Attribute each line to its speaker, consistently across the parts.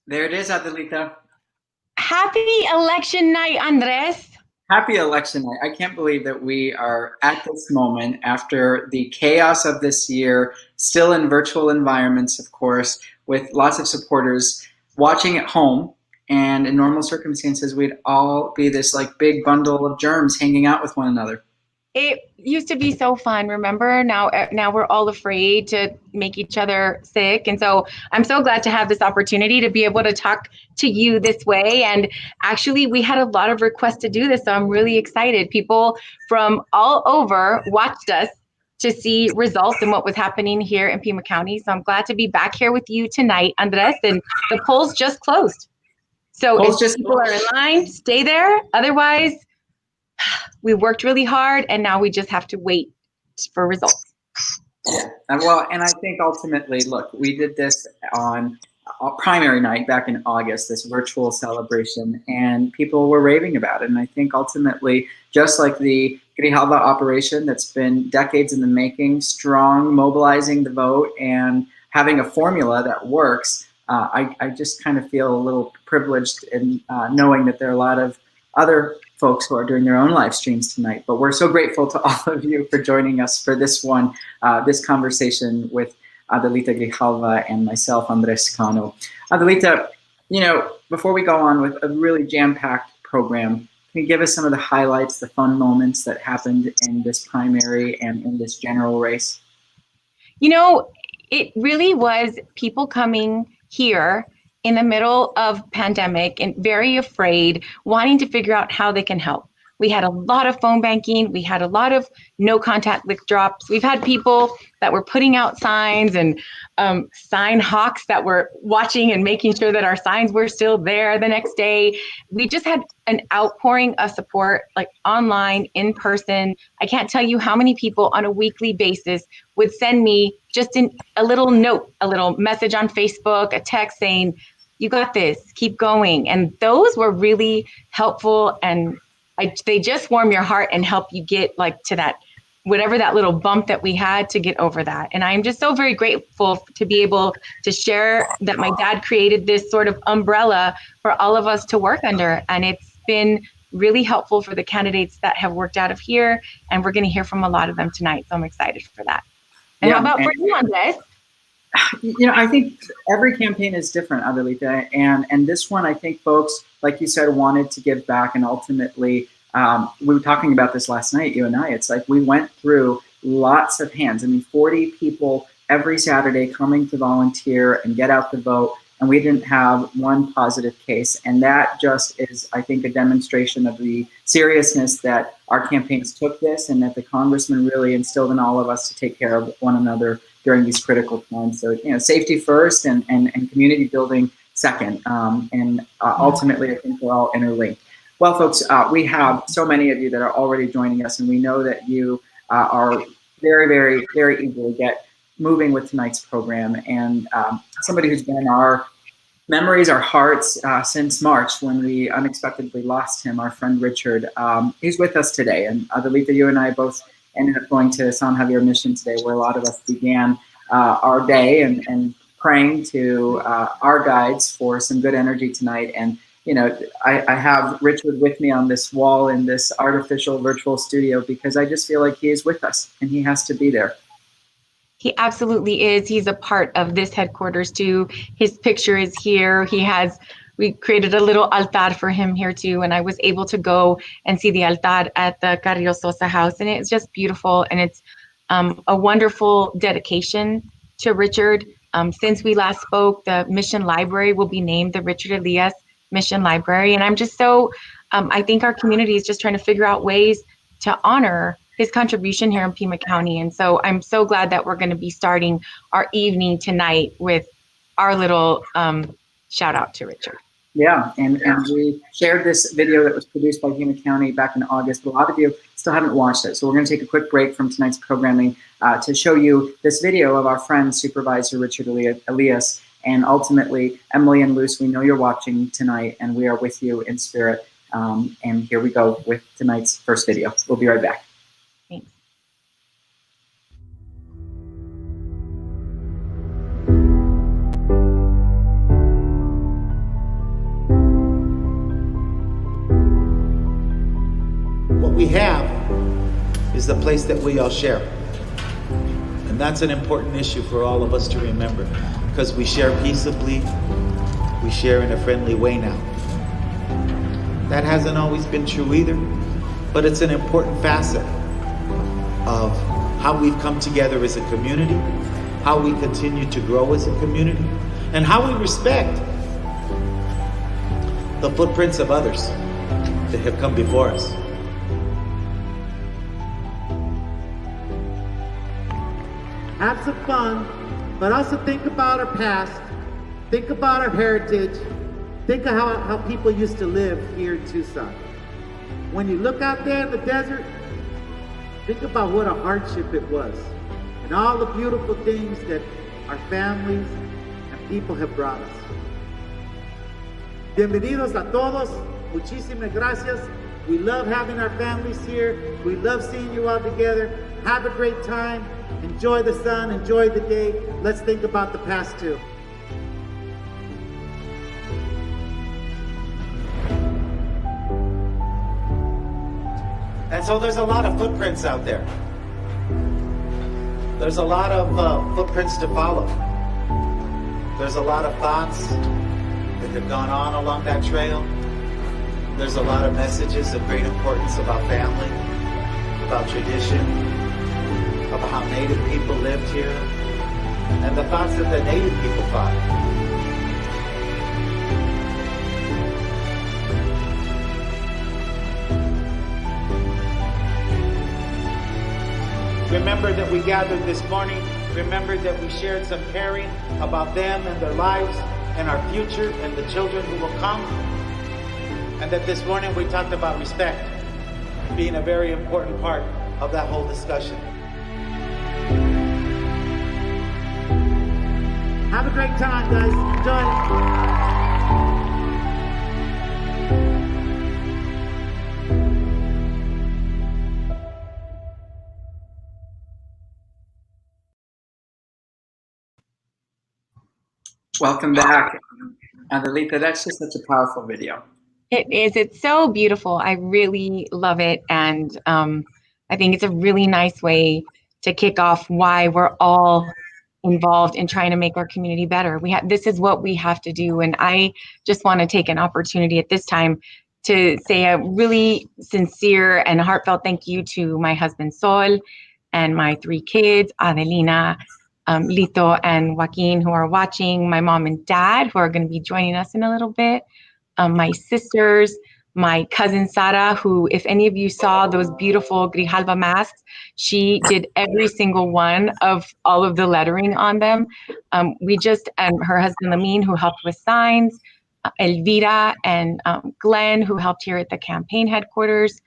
Speaker 1: There it is, Adelita.
Speaker 2: Happy election night, Andres.
Speaker 1: Happy election night. I can't believe that we are at this moment after the chaos of this year, still in virtual environments, of course, with lots of supporters watching at home. And in normal circumstances, we'd all be this like big bundle of germs hanging out with one another.
Speaker 2: It used to be so fun, remember? Now we're all afraid to make each other sick. And so I'm so glad to have this opportunity to be able to talk to you this way. And actually, we had a lot of requests to do this, so I'm really excited. People from all over watched us to see results and what was happening here in Pima County. So I'm glad to be back here with you tonight, Andres. And the polls just closed. So if
Speaker 1: Polls just
Speaker 2: people are in line, stay there. Otherwise, we worked really hard and now we just have to wait for results.
Speaker 1: Yeah, and I think ultimately, look, we did this on primary night back in August, this virtual celebration, and people were raving about it. And I think ultimately, just like the Grijalva operation that's been decades in the making, strong, mobilizing the vote, and having a formula that works, I just kind of feel a little privileged in knowing that there are a lot of other folks who are doing their own live streams tonight. But we're so grateful to all of you for joining us for this one, this conversation with Adelita Grijalva and myself, Andres Cano. Adelita, before we go on with a really jam-packed program, can you give us some of the highlights, the fun moments that happened in this primary and in this general race?
Speaker 2: You know, it really was people coming here in the middle of pandemic and very afraid, wanting to figure out how they can help. We had a lot of phone banking. We had a lot of no contact lick drops. We've had people that were putting out signs and sign hawks that were watching and making sure that our signs were still there the next day. We just had an outpouring of support, like online, in person. I can't tell you how many people on a weekly basis would send me just a little note, a little message on Facebook, a text saying, "You got this, keep going." And those were really helpful, and they just warm your heart and help you get like to that, whatever that little bump that we had, to get over that. And I'm just so very grateful to be able to share that my dad created this sort of umbrella for all of us to work under. And it's been really helpful for the candidates that have worked out of here. And we're going to hear from a lot of them tonight. So I'm excited for that. And how about for you, Andres?
Speaker 1: I think every campaign is different, Adelita, and this one, I think folks, like you said, wanted to give back, and ultimately, we were talking about this last night, you and I. It's like we went through lots of hands. I mean, 40 people every Saturday coming to volunteer and get out the vote, and we didn't have one positive case. And that just is, I think, a demonstration of the seriousness that our campaigns took this, and that the congressman really instilled in all of us to take care of one another during these critical times. So, safety first and community building second. Ultimately, I think we're all interlinked. Well, folks, we have so many of you that are already joining us, and we know that you are very, very, very eager to get moving with tonight's program. And somebody who's been in our memories, our hearts, since March, when we unexpectedly lost him, our friend Richard. He's with us today. And Adelita, you and I both ended up going to San Javier Mission today, where a lot of us began our day and praying to our guides for some good energy tonight. And I have Richard with me on this wall in this artificial virtual studio because I just feel like he is with us and he has to be there.
Speaker 2: He absolutely is. He's a part of this headquarters too. His picture is here. We created a little altar for him here too. And I was able to go and see the altar at the Carrillo Sosa house. And it's just beautiful. And it's a wonderful dedication to Richard. Since we last spoke, the Mission Library will be named the Richard Elias Mission Library. And I'm just I think our community is just trying to figure out ways to honor his contribution here in Pima County. And so I'm so glad that we're going to be starting our evening tonight with our little shout out to Richard.
Speaker 1: Yeah, and we shared this video that was produced by Pima County back in August, but a lot of you still haven't watched it. So we're going to take a quick break from tonight's programming to show you this video of our friend, Supervisor Richard Elias, and ultimately, Emily and Luce, we know you're watching tonight, and we are with you in spirit. And here we go with tonight's first video. We'll be right back.
Speaker 2: Thanks.
Speaker 3: place that we all share. And that's an important issue for all of us to remember, because we share peaceably, we share in a friendly way now. That hasn't always been true either, but it's an important facet of how we've come together as a community, how we continue to grow as a community, and how we respect the footprints of others that have come before us.
Speaker 4: Have some fun, but also think about our past, think about our heritage, think of how people used to live here in Tucson. When you look out there in the desert, think about what a hardship it was and all the beautiful things that our families and people have brought us. Bienvenidos a todos. Muchísimas gracias. We love having our families here. We love seeing you all together. Have a great time. Enjoy the sun. Enjoy the day. Let's think about the past too.
Speaker 3: And so there's a lot of footprints out there. There's a lot of footprints to follow. There's a lot of thoughts that have gone on along that trail. There's a lot of messages of great importance about family, about tradition, about how Native people lived here, and the thoughts that the Native people thought. Remember that we gathered this morning. Remember that we shared some caring about them and their lives and our future and the children who will come. And that this morning we talked about respect being a very important part of that whole discussion.
Speaker 4: Have a great time, guys. Enjoy.
Speaker 1: Welcome back, Adelita. That's just such a powerful video.
Speaker 2: It is. It's so beautiful. I really love it. And I think it's a really nice way to kick off why we're all involved in trying to make our community better. This is what we have to do. And I just want to take an opportunity at this time to say a really sincere and heartfelt thank you to my husband, Sol, and my 3 kids, Adelina, Lito, and Joaquin, who are watching, my mom and dad, who are going to be joining us in a little bit, my sisters, my cousin Sara, who, if any of you saw those beautiful Grijalva masks, she did every single one of all of the lettering on them. And her husband Lamin, who helped with signs, Elvira and Glenn, who helped here at the campaign headquarters,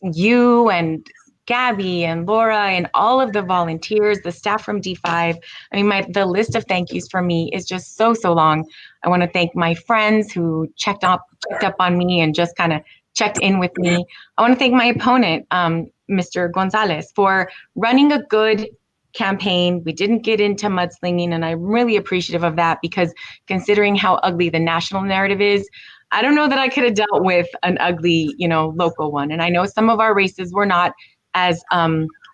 Speaker 2: you and Gabby and Laura and all of the volunteers, the staff from D5. I mean, the list of thank yous for me is just so long. I want to thank my friends who checked up on me and just kind of checked in with me. I want to thank my opponent, Mr. Gonzalez, for running a good campaign. We didn't get into mudslinging, and I'm really appreciative of that, because considering how ugly the national narrative is, I don't know that I could have dealt with an ugly, local one. And I know some of our races were not as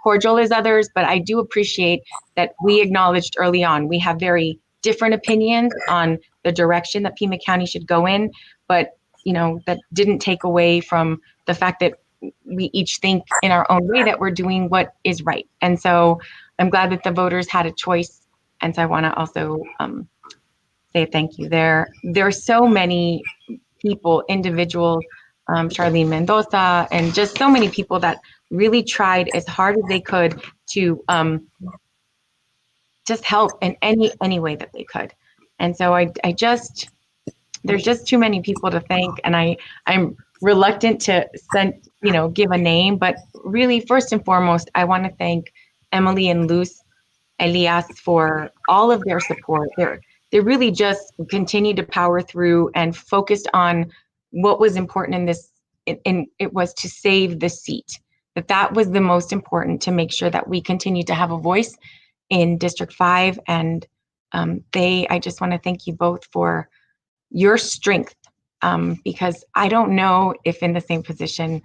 Speaker 2: cordial as others, but I do appreciate that we acknowledged early on we have very different opinions on the direction that Pima County should go in, but that didn't take away from the fact that we each think in our own way that we're doing what is right. And so I'm glad that the voters had a choice. And so I want to also say thank you. There are so many people, individuals, Charlene Mendoza, and just so many people that really tried as hard as they could to just help in any way that they could. And so there's just too many people to thank, and I'm reluctant to give a name, but really first and foremost, I want to thank Emily and Luz Elias for all of their support. They really just continued to power through and focused on what was important in this, and it was to save the seat. That was the most important, to make sure that we continue to have a voice in District 5. And I just want to thank you both for your strength, because I don't know if in the same position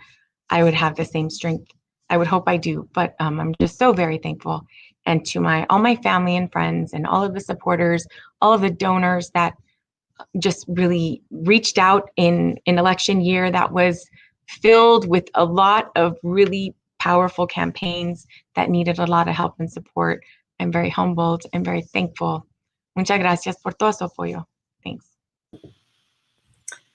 Speaker 2: I would have the same strength I would hope I do, but I'm just so very thankful. And to all my family and friends and all of the supporters, all of the donors that just really reached out in an election year that was filled with a lot of really powerful campaigns that needed a lot of help and support. I'm very humbled and very thankful. Muchas gracias por todo su apoyo. Thanks.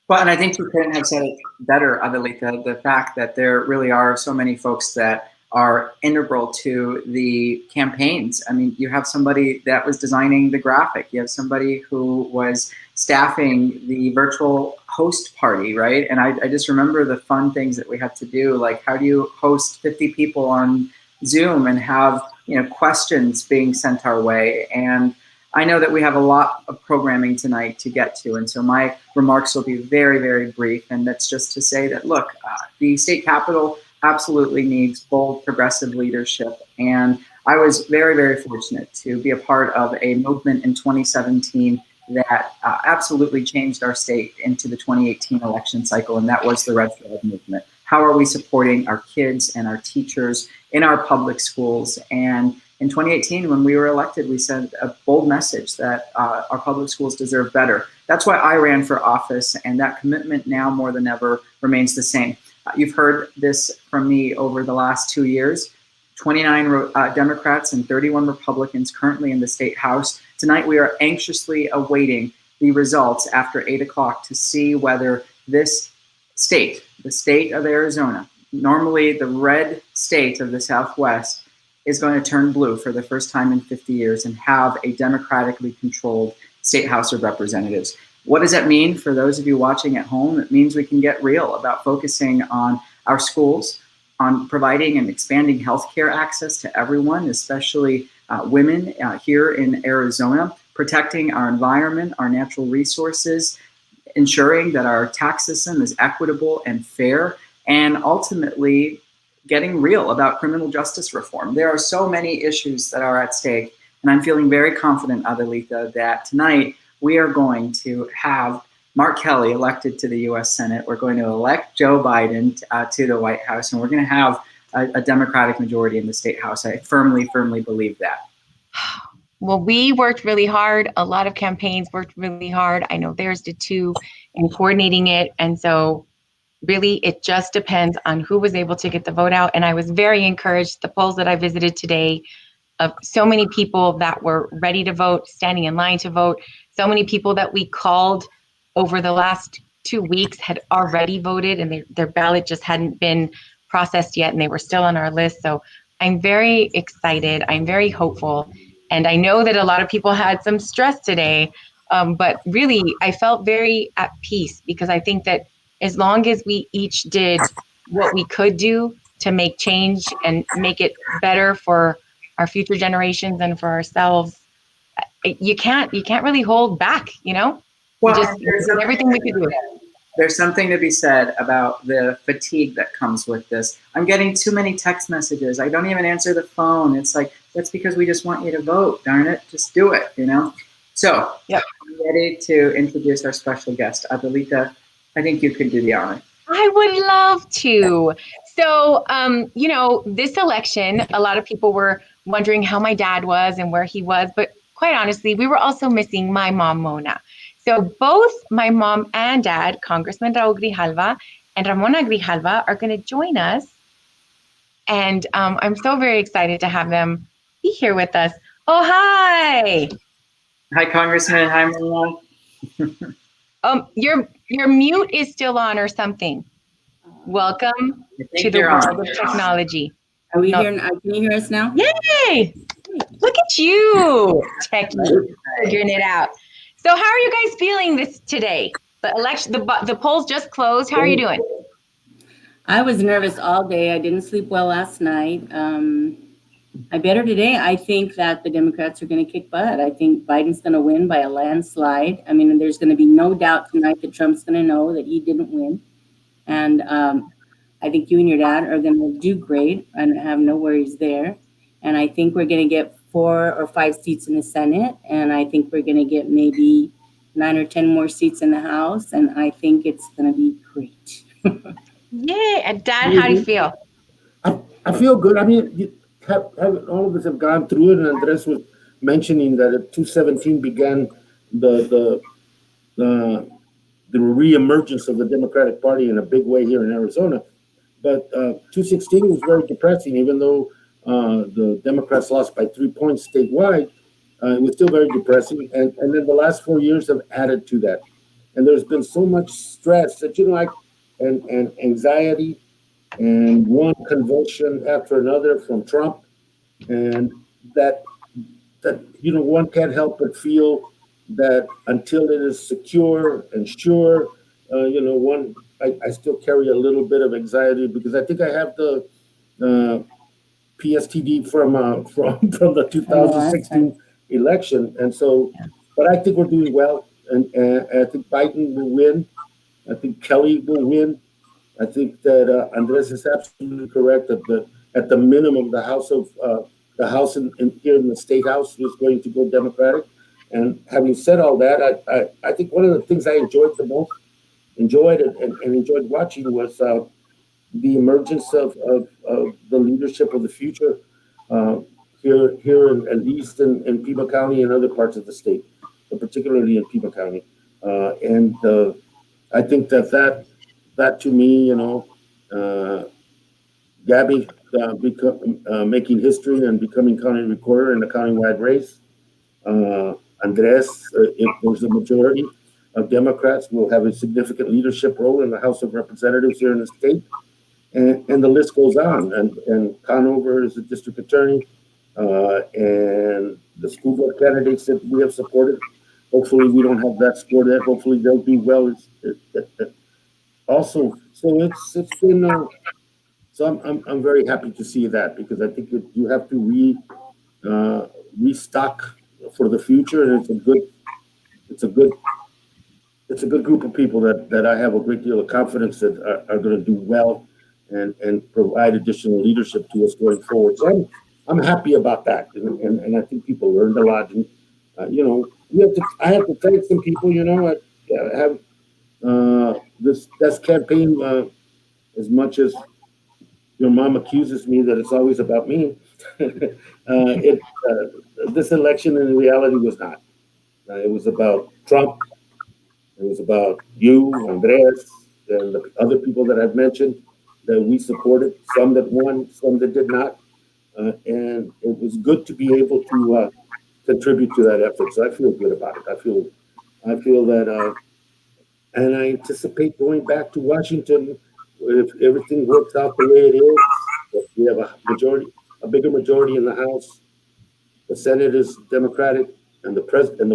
Speaker 1: Well, and I think you couldn't have said it better, Adelita, the fact that there really are so many folks that are integral to the campaigns. I mean, you have somebody that was designing the graphic. You have somebody who was staffing the virtual host party, right? And I just remember the fun things that we had to do, like how do you host 50 people on Zoom and have, questions being sent our way. And I know that we have a lot of programming tonight to get to, and so my remarks will be very, very brief, and that's just to say that, look, the state capitol absolutely needs bold, progressive leadership, and I was very, very fortunate to be a part of a movement in 2017 that absolutely changed our state into the 2018 election cycle, and that was the Red Flag movement. How are we supporting our kids and our teachers in our public schools? And in 2018, when we were elected, we sent a bold message that our public schools deserve better. That's why I ran for office, and that commitment now more than ever remains the same. You've heard this from me over the last 2 years. 29 Democrats and 31 Republicans currently in the state house. Tonight, we are anxiously awaiting the results after 8 o'clock to see whether this state, the state of Arizona, normally the red state of the Southwest, is going to turn blue for the first time in 50 years and have a democratically controlled state house of representatives. What does that mean for those of you watching at home? It means we can get real about focusing on our schools, on providing and expanding healthcare access to everyone, especially women here in Arizona, protecting our environment, our natural resources, ensuring that our tax system is equitable and fair, and ultimately getting real about criminal justice reform. There are so many issues that are at stake, and I'm feeling very confident, Adelita, that tonight we are going to have Mark Kelly elected to the U.S. Senate. We're going to elect Joe Biden to the White House, and we're going to have a Democratic majority in the state house. I firmly, firmly believe that.
Speaker 2: Well, we worked really hard. A lot of campaigns worked really hard. I know theirs did too, in coordinating it. And so really, it just depends on who was able to get the vote out. And I was very encouraged, the polls that I visited today, of so many people that were ready to vote, standing in line to vote. So many people that we called over the last 2 weeks had already voted, and their ballot just hadn't been processed yet, and they were still on our list. So I'm very excited. I'm very hopeful. And I know that a lot of people had some stress today, but really, I felt very at peace, because I think that as long as we each did what we could do to make change and make it better for our future generations and for ourselves, you can't really hold back,
Speaker 1: Well,
Speaker 2: there's everything we could do.
Speaker 1: There's something to be said about the fatigue that comes with this. I'm getting too many text messages. I don't even answer the phone. It's like, that's because we just want you to vote, darn it. Just do it, So,
Speaker 2: yep.
Speaker 1: I'm ready to introduce our special guest, Adelita. I think you could do the honor.
Speaker 2: I would love to. So, this election, a lot of people were wondering how my dad was and where he was, but quite honestly, we were also missing my mom, Mona. So both my mom and dad, Congressman Raul Grijalva and Ramona Grijalva, are going to join us. And I'm so very excited to have them be here with us. Oh, hi.
Speaker 1: Hi, Congressman. Hi, Mona.
Speaker 2: Your mute is still on or something. Welcome to the world of technology.
Speaker 5: Are we here? Can you hear us now?
Speaker 2: Yay! Look at you, techie, figuring it out. So how are you guys feeling this today? The election, the polls just closed. How are you doing?
Speaker 5: I was nervous all day. I didn't sleep well last night. I better today. I think that the Democrats are going to kick butt. I think Biden's going to win by a landslide. I mean, there's going to be no doubt tonight that Trump's going to know that he didn't win. And I think you and your dad are going to do great. I have no worries there. And I think we're going to get 4 or 5 seats in the Senate. And I think we're going to get maybe 9 or 10 more seats in the House. And I think it's going to be great.
Speaker 2: Yay. And Dad, how do you feel?
Speaker 6: I feel good. I mean, all of us have gone through it, and Andres was mentioning that at 217 began the the the reemergence of the Democratic Party in a big way here in Arizona. But 216 was very depressing, even though the Democrats lost by 3 points statewide. It was still very depressing, and then the last 4 years have added to that. And there's been so much stress that like and anxiety and one convulsion after another from Trump, and that one can't help but feel that until it is secure and sure, one I still carry a little bit of anxiety because I think I have the PSTD from the 2016 election, and so, but I think we're doing well, and I think Biden will win. I think Kelly will win. I think that Andres is absolutely correct that at the minimum the House here in the State House is going to go Democratic. And having said all that, I think one of the things I enjoyed the most, and enjoyed watching was the emergence of the leadership of the future here at least in Pima County and other parts of the state, but particularly in Pima County. And I think that to me, Gabby making history and becoming county recorder in a countywide race. Andres, if there's a majority of Democrats, will have a significant leadership role in the House of Representatives here in the state. And the list goes on. And Conover is the district attorney, and the school board candidates that we have supported. Hopefully, we don't have that score there. Hopefully, they'll do well. Also, so it's been. So I'm very happy to see that, because I think that you have to restock for the future, and it's a good group of people that I have a great deal of confidence that are going to do well and provide additional leadership to us going forward. So I'm happy about that, and I think people learned a lot. And I have to thank some people. I have this campaign as much as your mom accuses me that it's always about me. This election in reality was not. It was about Trump. It was about you, Andres, and the other people that I've mentioned that we supported, some that won, some that did not. And it was good to be able to contribute to that effort. So I feel good about it. I feel that, and I anticipate going back to Washington if everything works out the way it is. We have a bigger majority in the House. The Senate is Democratic, and the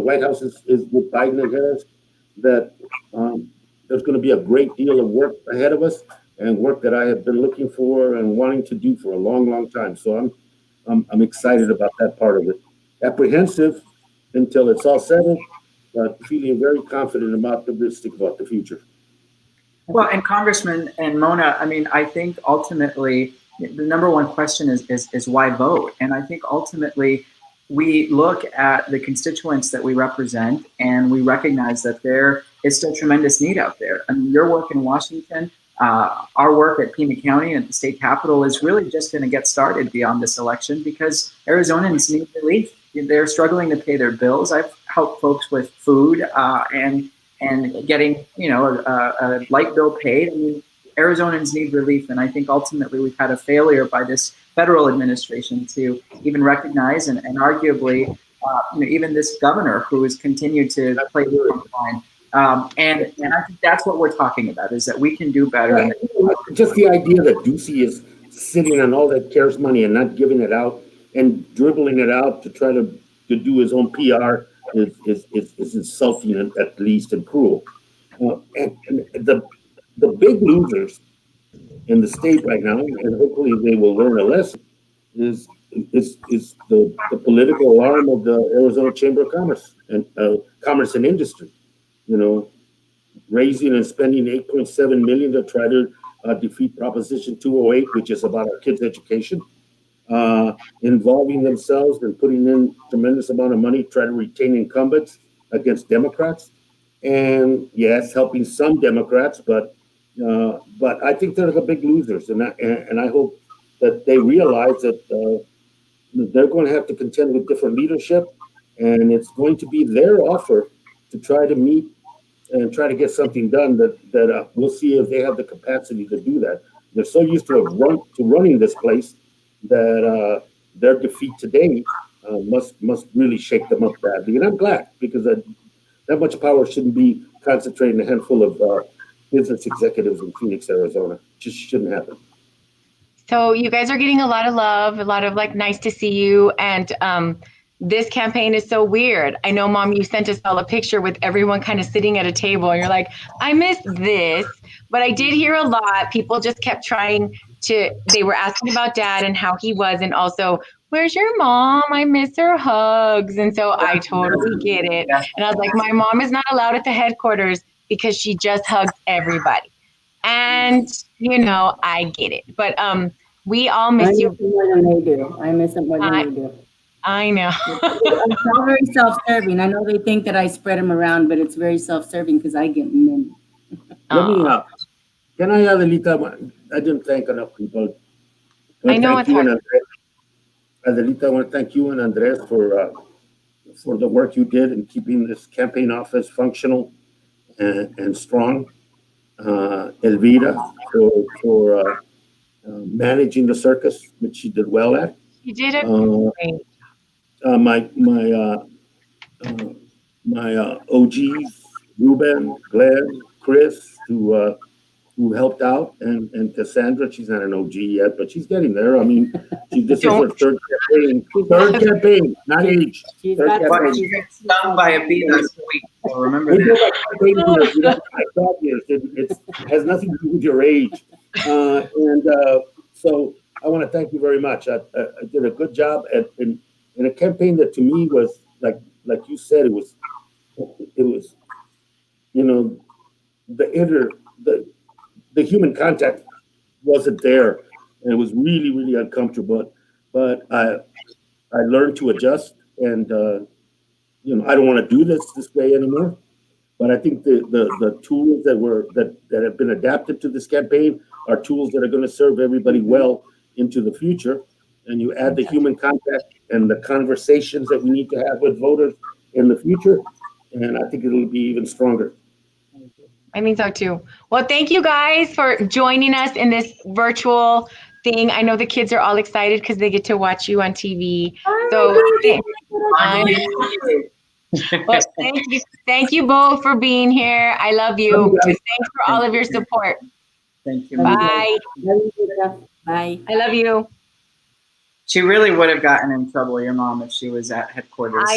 Speaker 6: White House is with Biden and Harris. That there's going to be a great deal of work ahead of us, and work that I have been looking for and wanting to do for a long, long time. So I'm excited about that part of it. Apprehensive until it's all settled, but feeling very confident and optimistic about the future.
Speaker 1: Well, and Congressman and Mona, I mean, I think ultimately the number one question is why vote? And I think ultimately we look at the constituents that we represent, and we recognize that there is still tremendous need out there. I mean, your work in Washington, our work at Pima County and at the state capitol is really just going to get started beyond this election, because Arizonans need relief. They're struggling to pay their bills. I've helped folks with food and getting a light bill paid. I mean, Arizonans need relief, and I think ultimately we've had a failure by this federal administration to even recognize and arguably even this governor who has continued to play the line. And I think that's what we're talking about, is that we can do better.
Speaker 6: Yeah, just the idea that Ducey is sitting on all that CARES money and not giving it out and dribbling it out to try to do his own PR is insulting, at least, and cruel. And the big losers in the state right now, and hopefully they will learn a lesson, is the political arm of the Arizona Chamber of Commerce and Industry. Raising and spending $8.7 million to try to defeat Proposition 208, which is about our kids' education. Involving themselves and putting in tremendous amount of money to try to retain incumbents against Democrats, and yes, helping some Democrats, but I think they're the big losers, and I hope that they realize that they're going to have to contend with different leadership, and it's going to be their offer to try to meet and try to get something done that we'll see if they have the capacity to do that. They're so used to running this place that their defeat today must really shake them up badly. And I'm glad, because that much power shouldn't be concentrated in a handful of business executives in Phoenix, Arizona. Just shouldn't happen.
Speaker 2: So you guys are getting a lot of love, a lot of like nice to see you. And this campaign is so weird. I know, Mom, you sent us all a picture with everyone kind of sitting at a table, and you're like, I miss this. But I did hear a lot. People just kept trying to, they were asking about Dad and how he was, and also, where's your mom? I miss her hugs. And so I totally get it. And I was like, my mom is not allowed at the headquarters because she just hugs everybody. And, you know, I get it. But we all miss you.
Speaker 5: I miss it more than they do. I miss it more than they do.
Speaker 2: I know.
Speaker 5: I'm so very self-serving. I know they think that I spread them around, but it's very self-serving because I get many.
Speaker 6: Let me, can I, Adelita, I didn't thank enough people.
Speaker 2: I know it's hard.
Speaker 6: Adelita, I want to thank you and Andres for the work you did in keeping this campaign office functional and strong. Elvira for managing the circus, which she did well at.
Speaker 2: You did it great.
Speaker 6: My OGs, Ruben, Glenn, Chris, who helped out, and Cassandra. She's not an OG yet, but she's getting there. I mean, this is her third campaign, not age.
Speaker 5: She's
Speaker 6: Third
Speaker 5: got
Speaker 6: campaign.
Speaker 1: She got stung by a bee last week, so remember that.
Speaker 6: It has nothing to do with your age. So I want to thank you very much. I did a good job in a campaign that to me was like you said, it was, you know, the human contact wasn't there, and it was really, really uncomfortable. But I learned to adjust, and you know, I don't want to do this way anymore. But I think the tools that have been adapted to this campaign are tools that are going to serve everybody well into the future. And you add the human contact and the conversations that we need to have with voters in the future, and I think it'll be even stronger.
Speaker 2: I think so too. Well, thank you guys for joining us in this virtual thing. I know the kids are all excited because they get to watch you on TV. So well, thank you both for being here. I love you. Thanks for all of your support.
Speaker 1: Thank you.
Speaker 2: Bye.
Speaker 5: Bye.
Speaker 2: I love you.
Speaker 1: She really would have gotten in trouble, your mom, if she was at headquarters.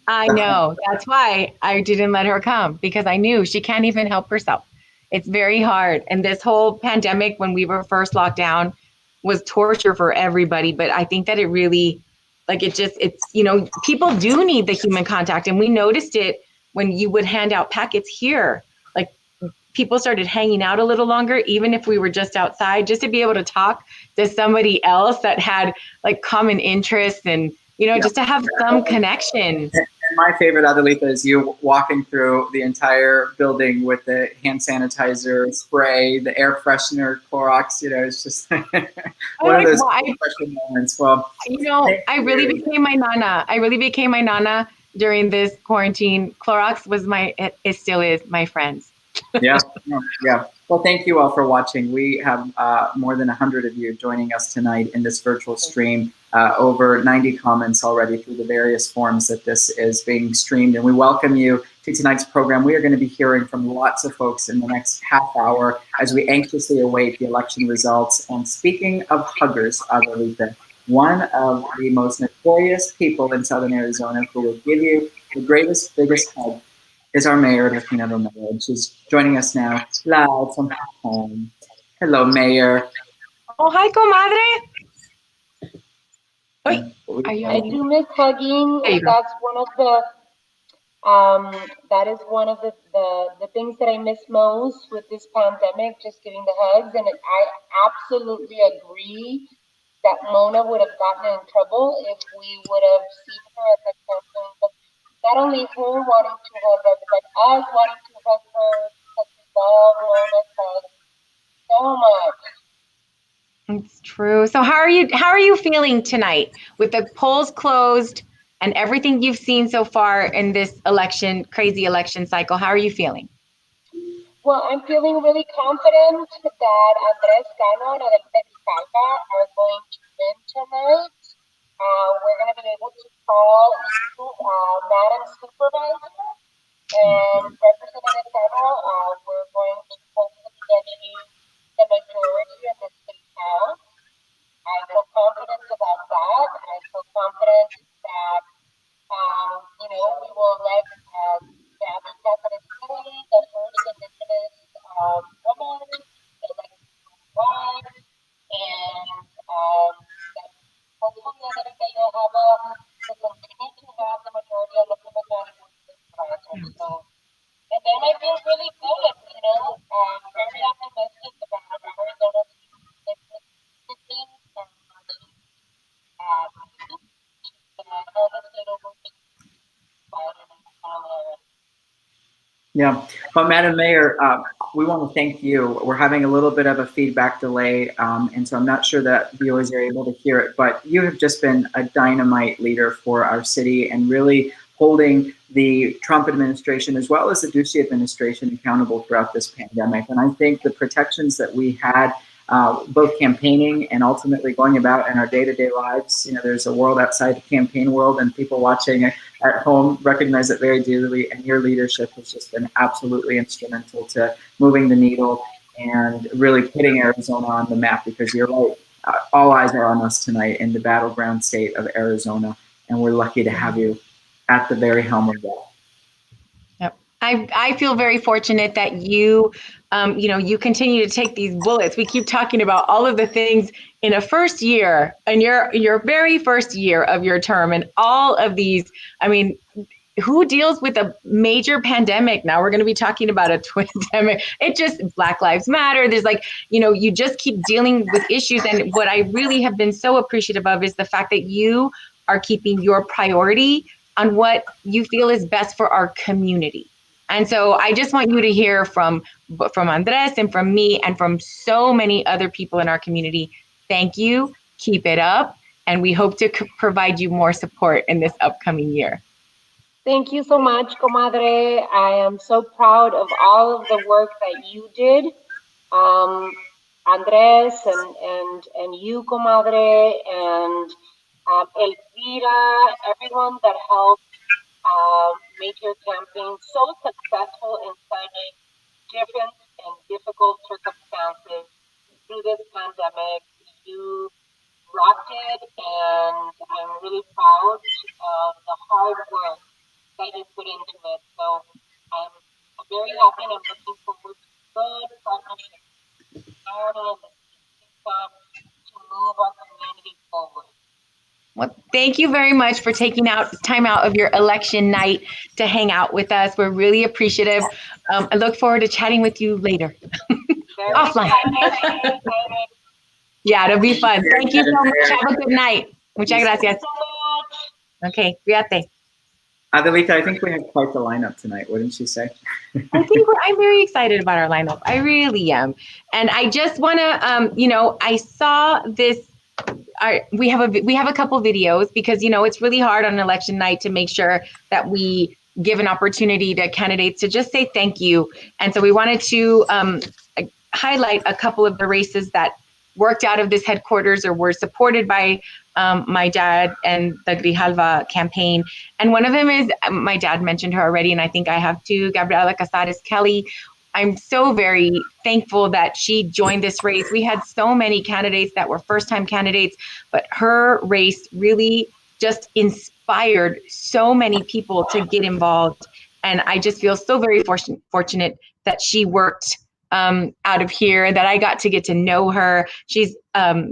Speaker 2: I know. That's why I didn't let her come, because I knew she can't even help herself. It's very hard. And this whole pandemic, when we were first locked down, was torture for everybody. But I think that it really, like, it's, you know, people do need the human contact. And we noticed it when you would hand out packets here. Like, people started hanging out a little longer, even if we were just outside, just to be able to talk to somebody else that had like common interests, and, you know, just to have some connection.
Speaker 1: And my favorite, Adelita, is you walking through the entire building with the hand sanitizer spray, the air freshener, Clorox. You know, it's just one of those special moments. Well,
Speaker 2: you know, I really became my nana. During this quarantine. Clorox was it still is my friends.
Speaker 1: Yeah. Well, thank you all for watching. We have more than 100 of you joining us tonight in this virtual stream. Over 90 comments already through the various forms that this is being streamed. And we welcome you to tonight's program. We are going to be hearing from lots of folks in the next half hour as we anxiously await the election results. And speaking of huggers, Adelita, one of the most notorious people in Southern Arizona who will give you the greatest, biggest hug is our mayor, Regina Romero, and she's joining us now live from home. Hello, Mayor.
Speaker 2: Oh, hi, comadre. Wait,
Speaker 7: I do miss hugging. That's one of the that is one of the things that I miss most with this pandemic, just giving the hugs. And I absolutely agree that Mona would have gotten in trouble if we would have seen her at the campaign. But not only her wanting to hug us, but us wanting to hug her, because we love Mona's hug so much.
Speaker 2: It's true. So how are you feeling tonight with the polls closed and everything you've seen so far in this crazy election cycle? How are you feeling?
Speaker 7: Well, I'm feeling really confident that Andres Cano and Adelita Grijalva are going to win tonight. We're going to be able to call you Madam Supervisor, and Representative Cano, we're going to hopefully get you the majority in the state house. I feel confident about that. I feel confident that, we will let Gabby Casarescueli, the first Indigenous woman elected worldwide, and that hopefully America will continue to have the majority of the Democratic Supervisor. So, and then I feel really good, very optimistic about Arizona's future
Speaker 1: Yeah, but Madam Mayor, we want to thank you. We're having a little bit of a feedback delay, and so I'm not sure that viewers are able to hear it, but you have just been a dynamite leader for our city and really holding the Trump administration as well as the Ducey administration accountable throughout this pandemic. And I think the protections that we had, both campaigning and ultimately going about in our day-to-day lives, there's a world outside the campaign world, and people watching at home recognize it very dearly, and your leadership has just been absolutely instrumental to moving the needle and really putting Arizona on the map, because you're right, all eyes are on us tonight in the battleground state of Arizona, and we're lucky to have you at the very helm of that.
Speaker 2: Yep. I feel very fortunate that you continue to take these bullets. We keep talking about all of the things in a first year, in your very first year of your term, and all of these. I mean, who deals with a major pandemic? Now we're going to be talking about a twin pandemic. It just, Black Lives Matter. There's you just keep dealing with issues. And what I really have been so appreciative of is the fact that you are keeping your priority on what you feel is best for our community. And so I just want you to hear from Andres and from me and from so many other people in our community. Thank you. Keep it up. And we hope to provide you more support in this upcoming year.
Speaker 7: Thank you so much, comadre. I am so proud of all of the work that you did. Andres and you, comadre, and Elvira, everyone that helped make your campaign so successful in such different and difficult circumstances through this pandemic. You rocked it, and I'm really proud of the hard work that you put into it. So I'm very happy, and I'm looking forward to good partnership with the county and the city to move our community forward.
Speaker 2: Well, thank you very much for taking time out of your election night to hang out with us. We're really appreciative. I look forward to chatting with you later. Offline. Yeah, it'll be fun. Thank you so much. Have a good night. Muchas gracias. Okay, cuídate.
Speaker 1: Adelita, I think we have quite the lineup tonight, wouldn't you say?
Speaker 2: I'm very excited about our lineup. I really am. And I just want to, I saw this. We have a couple videos because, it's really hard on election night to make sure that we give an opportunity to candidates to just say thank you. And so we wanted to highlight a couple of the races that worked out of this headquarters or were supported by my dad and the Grijalva campaign. And one of them is, my dad mentioned her already, and I think I have too, Gabriela Casares Kelly. I'm so very thankful that she joined this race. We had so many candidates that were first-time candidates, but her race really just inspired so many people to get involved. And I just feel so very fortunate that she worked out of here, that I got to get to know her. She's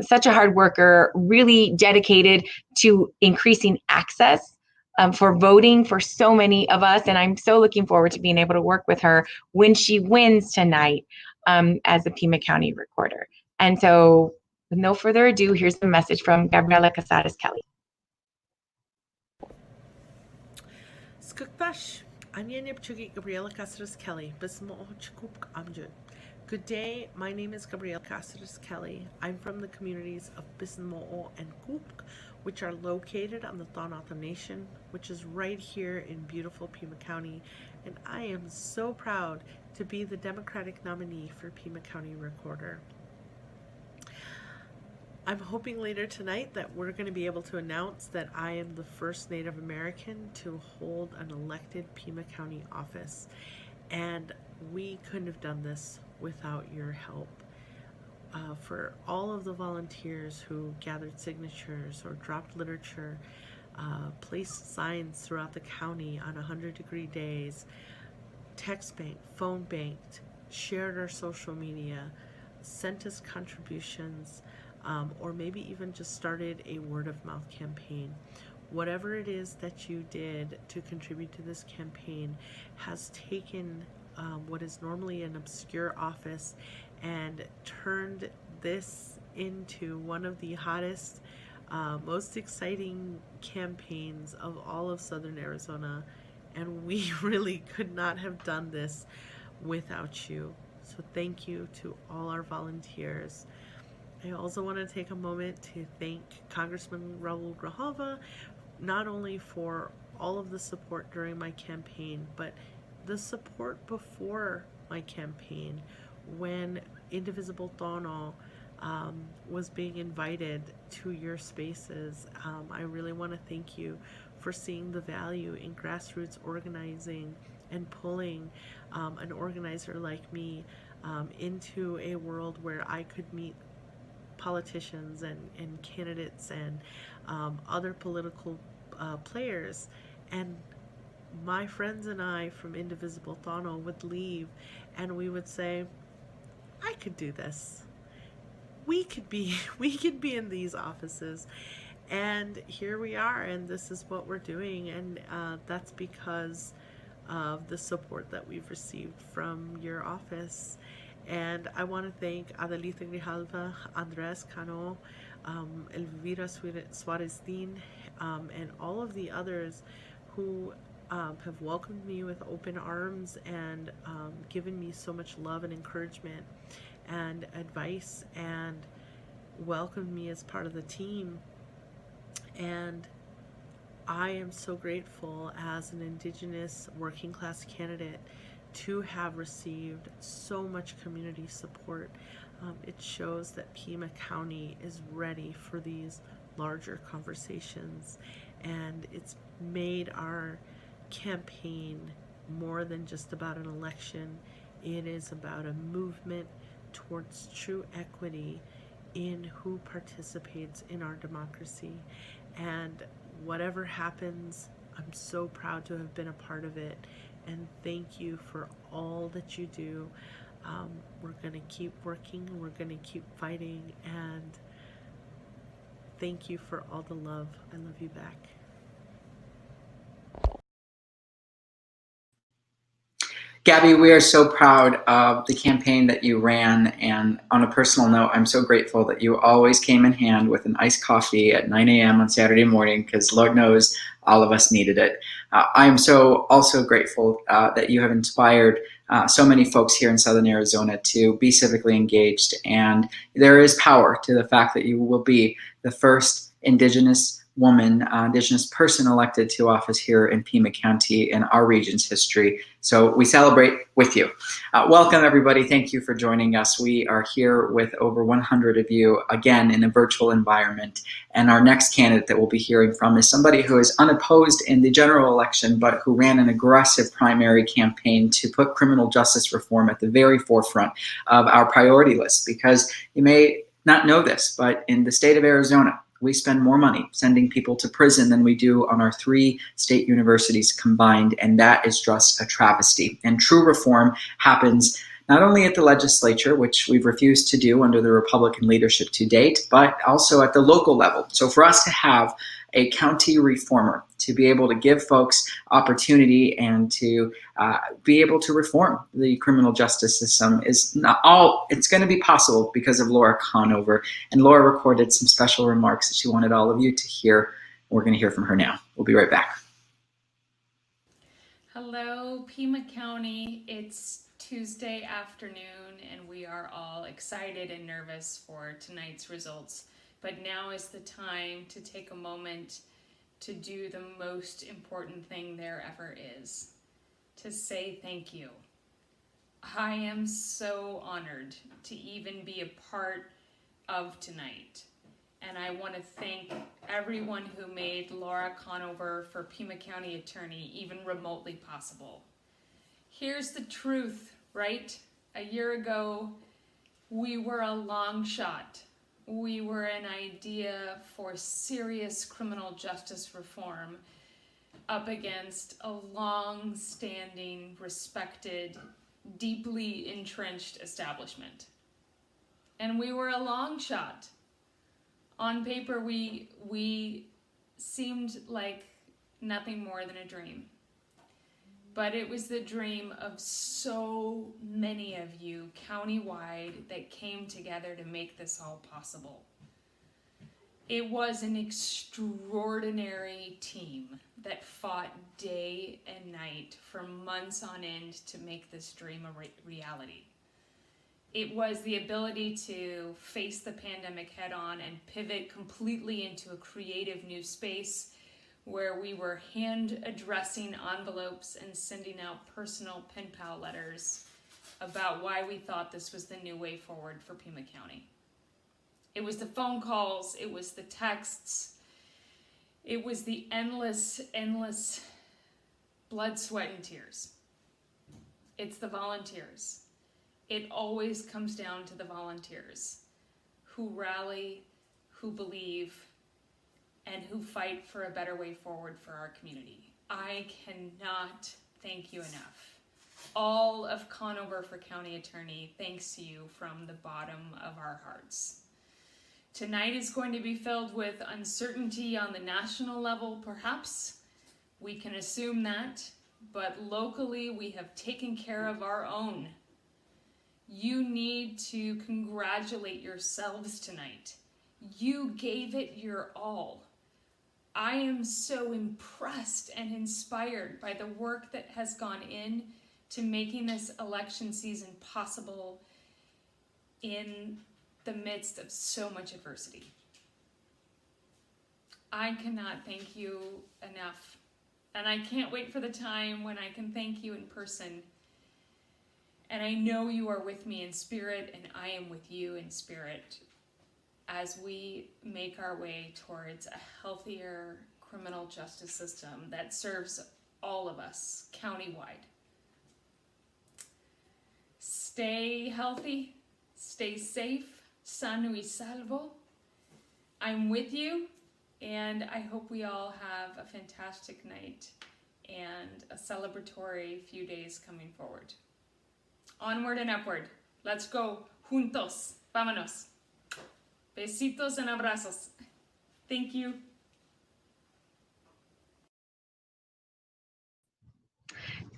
Speaker 2: such a hard worker, really dedicated to increasing access for voting for so many of us. And I'm so looking forward to being able to work with her when she wins tonight as the Pima County Recorder. And so with no further ado, here's the message from Gabriela Casares Kelly.
Speaker 8: Skuktash, Anya Nipchugi Gabriela Casares Kelly, Bismo Chukuk Amjud. Good day, my name is Gabrielle Cáceres Kelly. I'm from the communities of Bismo'o and Cook, which are located on the Tohono Nation, which is right here in beautiful Pima County, and I am so proud to be the Democratic nominee for Pima County Recorder. I'm hoping later tonight that we're going to be able to announce that I am the first Native American to hold an elected Pima County office, and we couldn't have done this without your help. For all of the volunteers who gathered signatures or dropped literature, placed signs throughout the county on 100-degree days, text banked, phone banked, shared our social media, sent us contributions, or maybe even just started a word-of-mouth campaign. Whatever it is that you did to contribute to this campaign has taken what is normally an obscure office and turned this into one of the hottest, most exciting campaigns of all of Southern Arizona. And we really could not have done this without you. So thank you to all our volunteers. I also want to take a moment to thank Congressman Raul Grijalva, not only for all of the support during my campaign, but the support before my campaign when Indivisible Tohono was being invited to your spaces. I really want to thank you for seeing the value in grassroots organizing and pulling an organizer like me into a world where I could meet politicians and candidates and other political players, and my friends and I from Indivisible Tohono would leave and we would say, I could do this. We could be in these offices, and here we are, and this is what we're doing, and that's because of the support that we've received from your office. And I want to thank Adelita Grijalva, Andres Cano, Elvira Suarez-Din, and all of the others who have welcomed me with open arms and given me so much love and encouragement and advice and welcomed me as part of the team. And I am so grateful as an Indigenous working class candidate to have received so much community support. It shows that Pima County is ready for these larger conversations, and it's made our campaign more than just about an election. It is about a movement towards true equity in who participates in our democracy. And whatever happens, I'm so proud to have been a part of it, and thank you for all that you do. We're going to keep working, we're going to keep fighting, and thank you for all the love. I love you back.
Speaker 1: Gabby, we are so proud of the campaign that you ran, and on a personal note, I'm so grateful that you always came in hand with an iced coffee at 9 a.m. on Saturday morning, because Lord knows all of us needed it. I'm so also grateful that you have inspired so many folks here in Southern Arizona to be civically engaged, and there is power to the fact that you will be the first Indigenous woman, Indigenous person elected to office here in Pima County in our region's history. So we celebrate with you. Welcome, everybody. Thank you for joining us. We are here with over 100 of you, again, in a virtual environment. And our next candidate that we'll be hearing from is somebody who is unopposed in the general election, but who ran an aggressive primary campaign to put criminal justice reform at the very forefront of our priority list. Because you may not know this, but in the state of Arizona, we spend more money sending people to prison than we do on our 3 state universities combined, and that is just a travesty. And true reform happens not only at the legislature, which we've refused to do under the Republican leadership to date, but also at the local level. So for us to have a county reformer, to be able to give folks opportunity and to be able to reform the criminal justice system is not all, it's going to be possible because of Laura Conover. And Laura recorded some special remarks that she wanted all of you to hear. We're going to hear from her now. We'll be right back.
Speaker 9: Hello, Pima County. It's Tuesday afternoon, and we are all excited and nervous for tonight's results. But now is the time to take a moment to do the most important thing there ever is, to say thank you. I am so honored to even be a part of tonight. And I want to thank everyone who made Laura Conover for Pima County Attorney even remotely possible. Here's the truth, right? A year ago, we were a long shot. We were an idea for serious criminal justice reform up against a long-standing, respected, deeply entrenched establishment. And we were a long shot. On paper, we seemed like nothing more than a dream. But it was the dream of so many of you countywide that came together to make this all possible. It was an extraordinary team that fought day and night for months on end to make this dream a reality. It was the ability to face the pandemic head on and pivot completely into a creative new space where we were hand addressing envelopes and sending out personal pen pal letters about why we thought this was the new way forward for Pima County. It was the phone calls, it was the texts, it was the endless blood, sweat, and tears. It's the volunteers. It always comes down to the volunteers who rally, who believe, and who fight for a better way forward for our community. I cannot thank you enough. All of Conover for County Attorney thanks you from the bottom of our hearts. Tonight is going to be filled with uncertainty on the national level, perhaps. We can assume that, but locally we have taken care of our own. You need to congratulate yourselves tonight. You gave it your all. I am so impressed and inspired by the work that has gone in to making this election season possible in the midst of so much adversity. I cannot thank you enough, and I can't wait for the time when I can thank you in person. And I know you are with me in spirit, and I am with you in spirit as we make our way towards a healthier criminal justice system that serves all of us countywide. Stay healthy, stay safe, sano y salvo. I'm with you, and I hope we all have a fantastic night and a celebratory few days coming forward. Onward and upward. Let's go. Juntos. Vámonos. Besitos and abrazos. Thank you.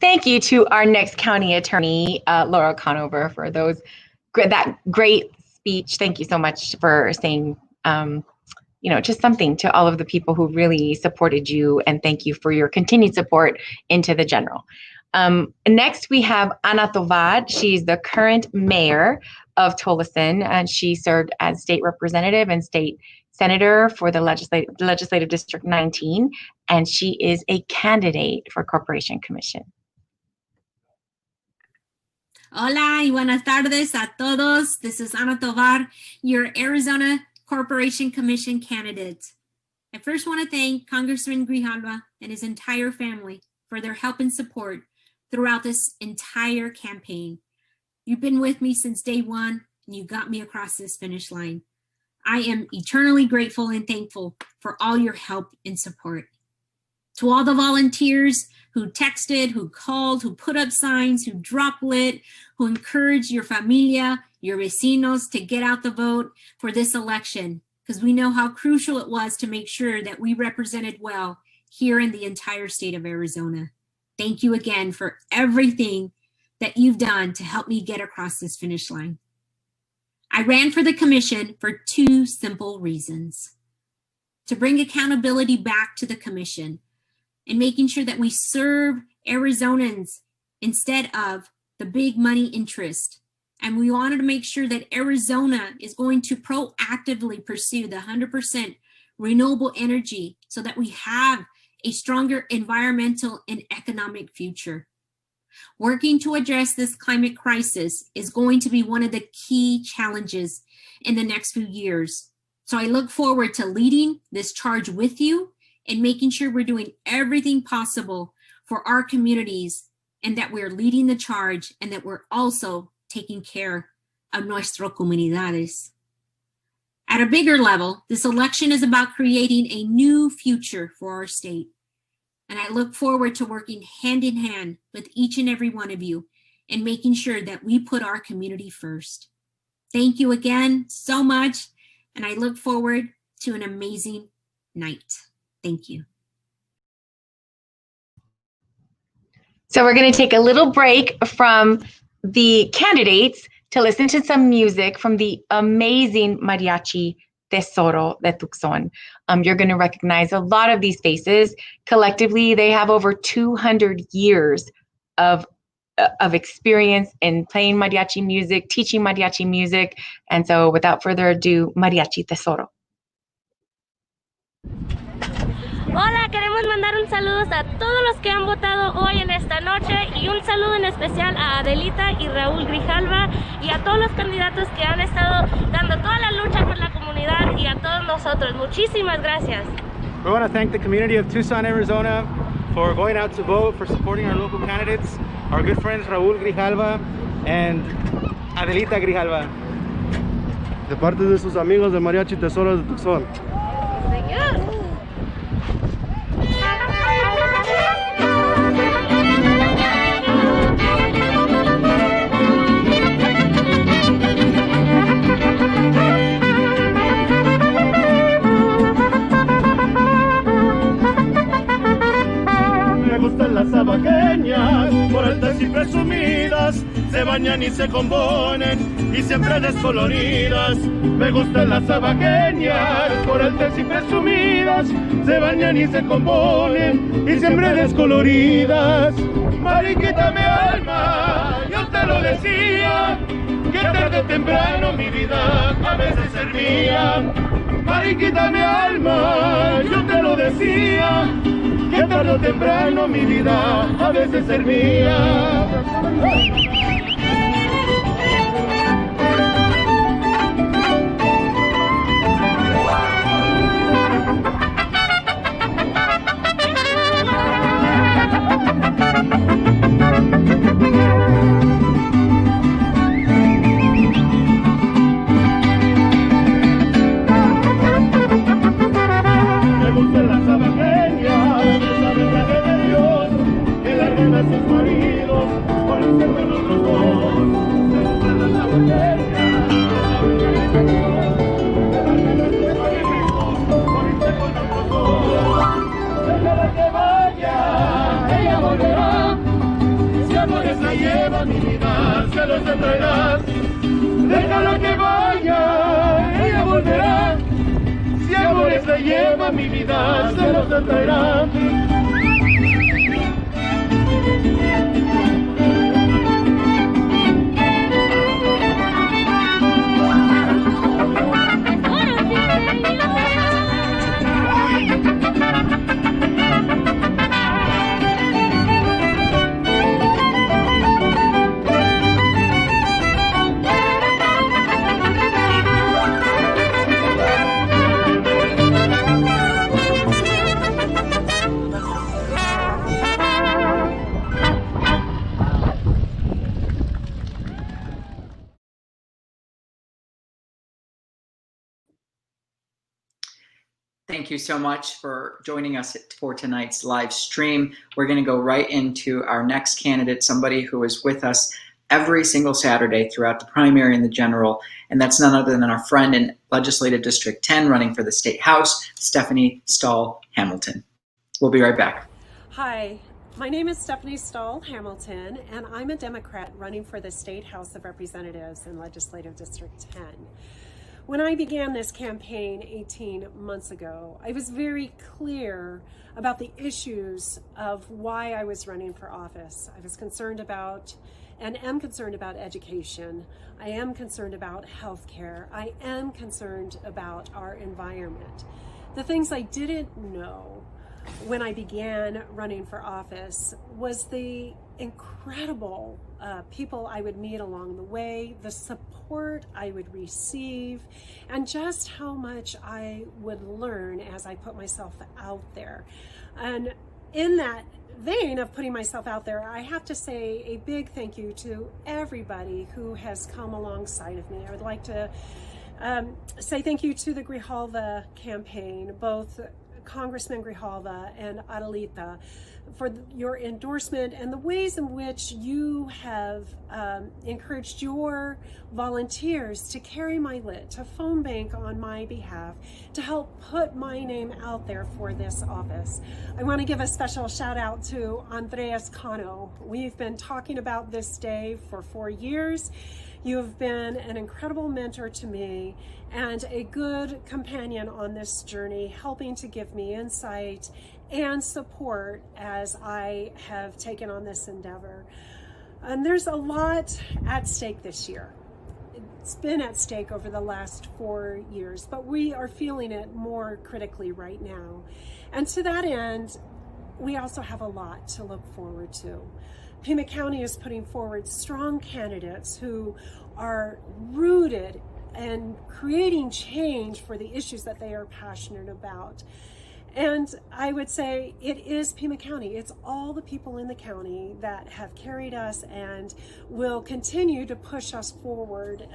Speaker 2: Thank you to our next county attorney, Laura Conover, for that great speech. Thank you so much for saying, just something to all of the people who really supported you, and thank you for your continued support into the general. Next, we have Ana Tovar. She's the current mayor of Tolleson, and she served as state representative and state senator for the Legislative District 19, and she is a candidate for Corporation Commission.
Speaker 10: Hola y buenas tardes a todos. This is Ana Tovar, your Arizona Corporation Commission candidate. I first want to thank Congressman Grijalva and his entire family for their help and support throughout this entire campaign. You've been with me since day one, and you got me across this finish line. I am eternally grateful and thankful for all your help and support. To all the volunteers who texted, who called, who put up signs, who drop lit, who encouraged your familia, your vecinos to get out the vote for this election, because we know how crucial it was to make sure that we represented well here in the entire state of Arizona. Thank you again for everything that you've done to help me get across this finish line. I ran for the commission for two simple reasons: to bring accountability back to the commission and making sure that we serve Arizonans instead of the big money interest. And we wanted to make sure that Arizona is going to proactively pursue the 100% renewable energy so that we have a stronger environmental and economic future. Working to address this climate crisis is going to be one of the key challenges in the next few years. So I look forward to leading this charge with you and making sure we're doing everything possible for our communities and that we're leading the charge and that we're also taking care of nuestras comunidades. At a bigger level, this election is about creating a new future for our state. And I look forward to working hand in hand with each and every one of you and making sure that we put our community first. Thank you again so much. And I look forward to an amazing night. Thank you.
Speaker 2: So we're going to take a little break from the candidates to listen to some music from the amazing Mariachi Tesoro de Tucson. You're going to recognize a lot of these faces. Collectively, they have over 200 years of experience in playing mariachi music, teaching mariachi music. And so without further ado, Mariachi Tesoro.
Speaker 11: Hola, queremos mandar un saludo a todos los que han votado hoy en esta noche y un saludo en especial a Adelita y Raúl Grijalva y a todos los candidatos que han estado dando toda la lucha por la comunidad y a todos nosotros. Muchísimas gracias.
Speaker 12: We want to thank the community of Tucson, Arizona for going out to vote, for supporting our local candidates, our good friends Raúl Grijalva and Adelita Grijalva.
Speaker 13: De parte de sus amigos de Mariachi Tesoro de Tucson.
Speaker 11: Señor.
Speaker 14: Las abaqueñas, por altas y presumidas, se bañan y se componen y siempre descoloridas. Me gustan las abaqueñas, por altas y presumidas, se bañan y se componen y siempre descoloridas. Mariquita mi alma, yo te lo decía, que tarde o temprano mi vida a veces servía. Mariquita mi alma, yo te lo decía, que tarde o temprano mi vida a veces servía. Me gustan las abaqueñas, de Dios, que largan a sus maridos, por irse con otros dos. Me gustan las abaqueñas, de Dios, que largan a sus maridos, por irse con otros dos. Déjala que vaya, ella volverá. Si amores la lleva, mi vida se los traerá. Déjala que vaya, ella volverá. Si amores la lleva, mi vida se los traerá.
Speaker 1: Thank you so much for joining us for tonight's live stream. We're going to go right into our next candidate, somebody who is with us every single Saturday throughout the primary and the general, and that's none other than our friend in Legislative District 10 running for the State House, Stephanie Stahl Hamilton. We'll be right back.
Speaker 15: Hi, my name is Stephanie Stahl Hamilton, and I'm a Democrat running for the State House of Representatives in Legislative District 10. When I began this campaign 18 months ago, I was very clear about the issues of why I was running for office. I was concerned about and am concerned about education. I am concerned about healthcare. I am concerned about our environment. The things I didn't know when I began running for office was the incredible people I would meet along the way, the support I would receive, and just how much I would learn as I put myself out there. And in that vein of putting myself out there, I have to say a big thank you to everybody who has come alongside of me. I would like to say thank you to the Grijalva campaign, both Congressman Grijalva and Adelita, for your endorsement and the ways in which you have encouraged your volunteers to carry my lit, to phone bank on my behalf, to help put my name out there for this office. I want to give a special shout out to Andres Cano. We've been talking about this day for 4 years. You have been an incredible mentor to me and a good companion on this journey, helping to give me insight and support as I have taken on this endeavor. And there's a lot at stake this year. It's been at stake over the last 4 years, but we are feeling it more critically right now. And to that end, we also have a lot to look forward to. Pima County is putting forward strong candidates who are rooted and creating change for the issues that they are passionate about. And I would say it is Pima County. It's all the people in the county that have carried us and will continue to push us forward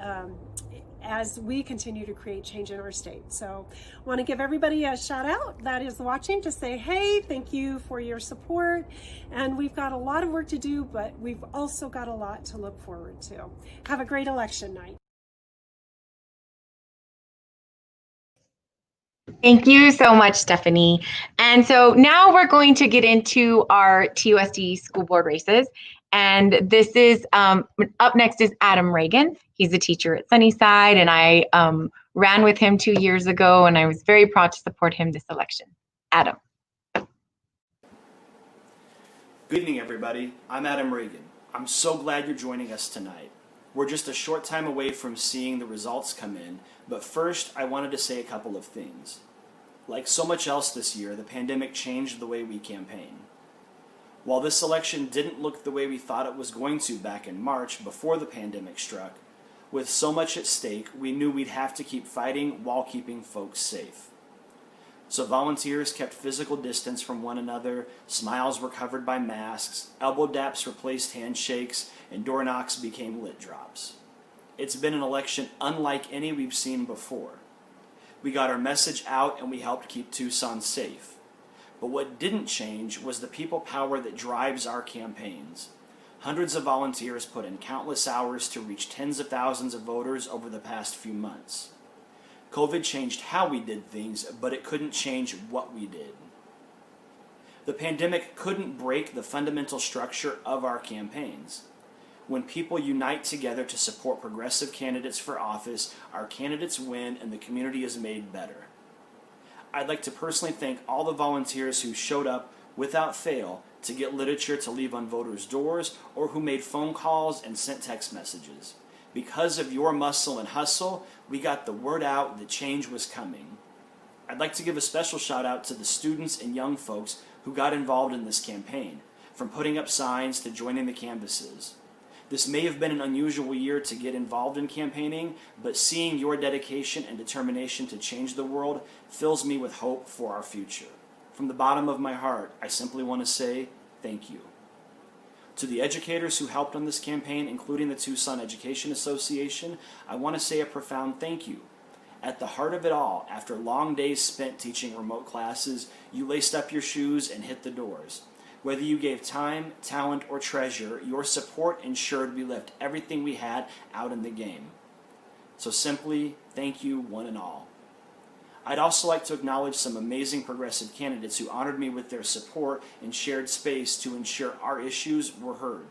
Speaker 15: as we continue to create change in our state. So I want to give everybody a shout out that is watching to say, hey, thank you for your support. And we've got a lot of work to do, but we've also got a lot to look forward to. Have a great election night.
Speaker 2: Thank you so much, Stephanie. And so now we're going to get into our TUSD school board races. And this is, up next is Adam Reagan. He's a teacher at Sunnyside, and I ran with him 2 years ago, and I was very proud to support him this election. Adam.
Speaker 16: Good evening, everybody. I'm Adam Reagan. I'm so glad you're joining us tonight. We're just a short time away from seeing the results come in, but first I wanted to say a couple of things. Like so much else this year, the pandemic changed the way we campaign. While this election didn't look the way we thought it was going to back in March before the pandemic struck, with so much at stake, we knew we'd have to keep fighting while keeping folks safe. So volunteers kept physical distance from one another, smiles were covered by masks, elbow daps replaced handshakes, and door knocks became lit drops. It's been an election unlike any we've seen before. We got our message out and we helped keep Tucson safe. But what didn't change was the people power that drives our campaigns. Hundreds of volunteers put in countless hours to reach tens of thousands of voters over the past few months. COVID changed how we did things, but it couldn't change what we did. The pandemic couldn't break the fundamental structure of our campaigns. When people unite together to support progressive candidates for office, our candidates win and the community is made better. I'd like to personally thank all the volunteers who showed up without fail to get literature to leave on voters' doors or who made phone calls and sent text messages. Because of your muscle and hustle, we got the word out that change was coming. I'd like to give a special shout out to the students and young folks who got involved in this campaign, from putting up signs to joining the canvases. This may have been an unusual year to get involved in campaigning, but seeing your dedication and determination to change the world fills me with hope for our future. From the bottom of my heart, I simply want to say thank you. To the educators who helped on this campaign, including the Tucson Education Association, I want to say a profound thank you. At the heart of it all, after long days spent teaching remote classes, you laced up your shoes and hit the doors. Whether you gave time, talent, or treasure, your support ensured we left everything we had out in the game. So simply, thank you one and all. I'd also like to acknowledge some amazing progressive candidates who honored me with their support and shared space to ensure our issues were heard.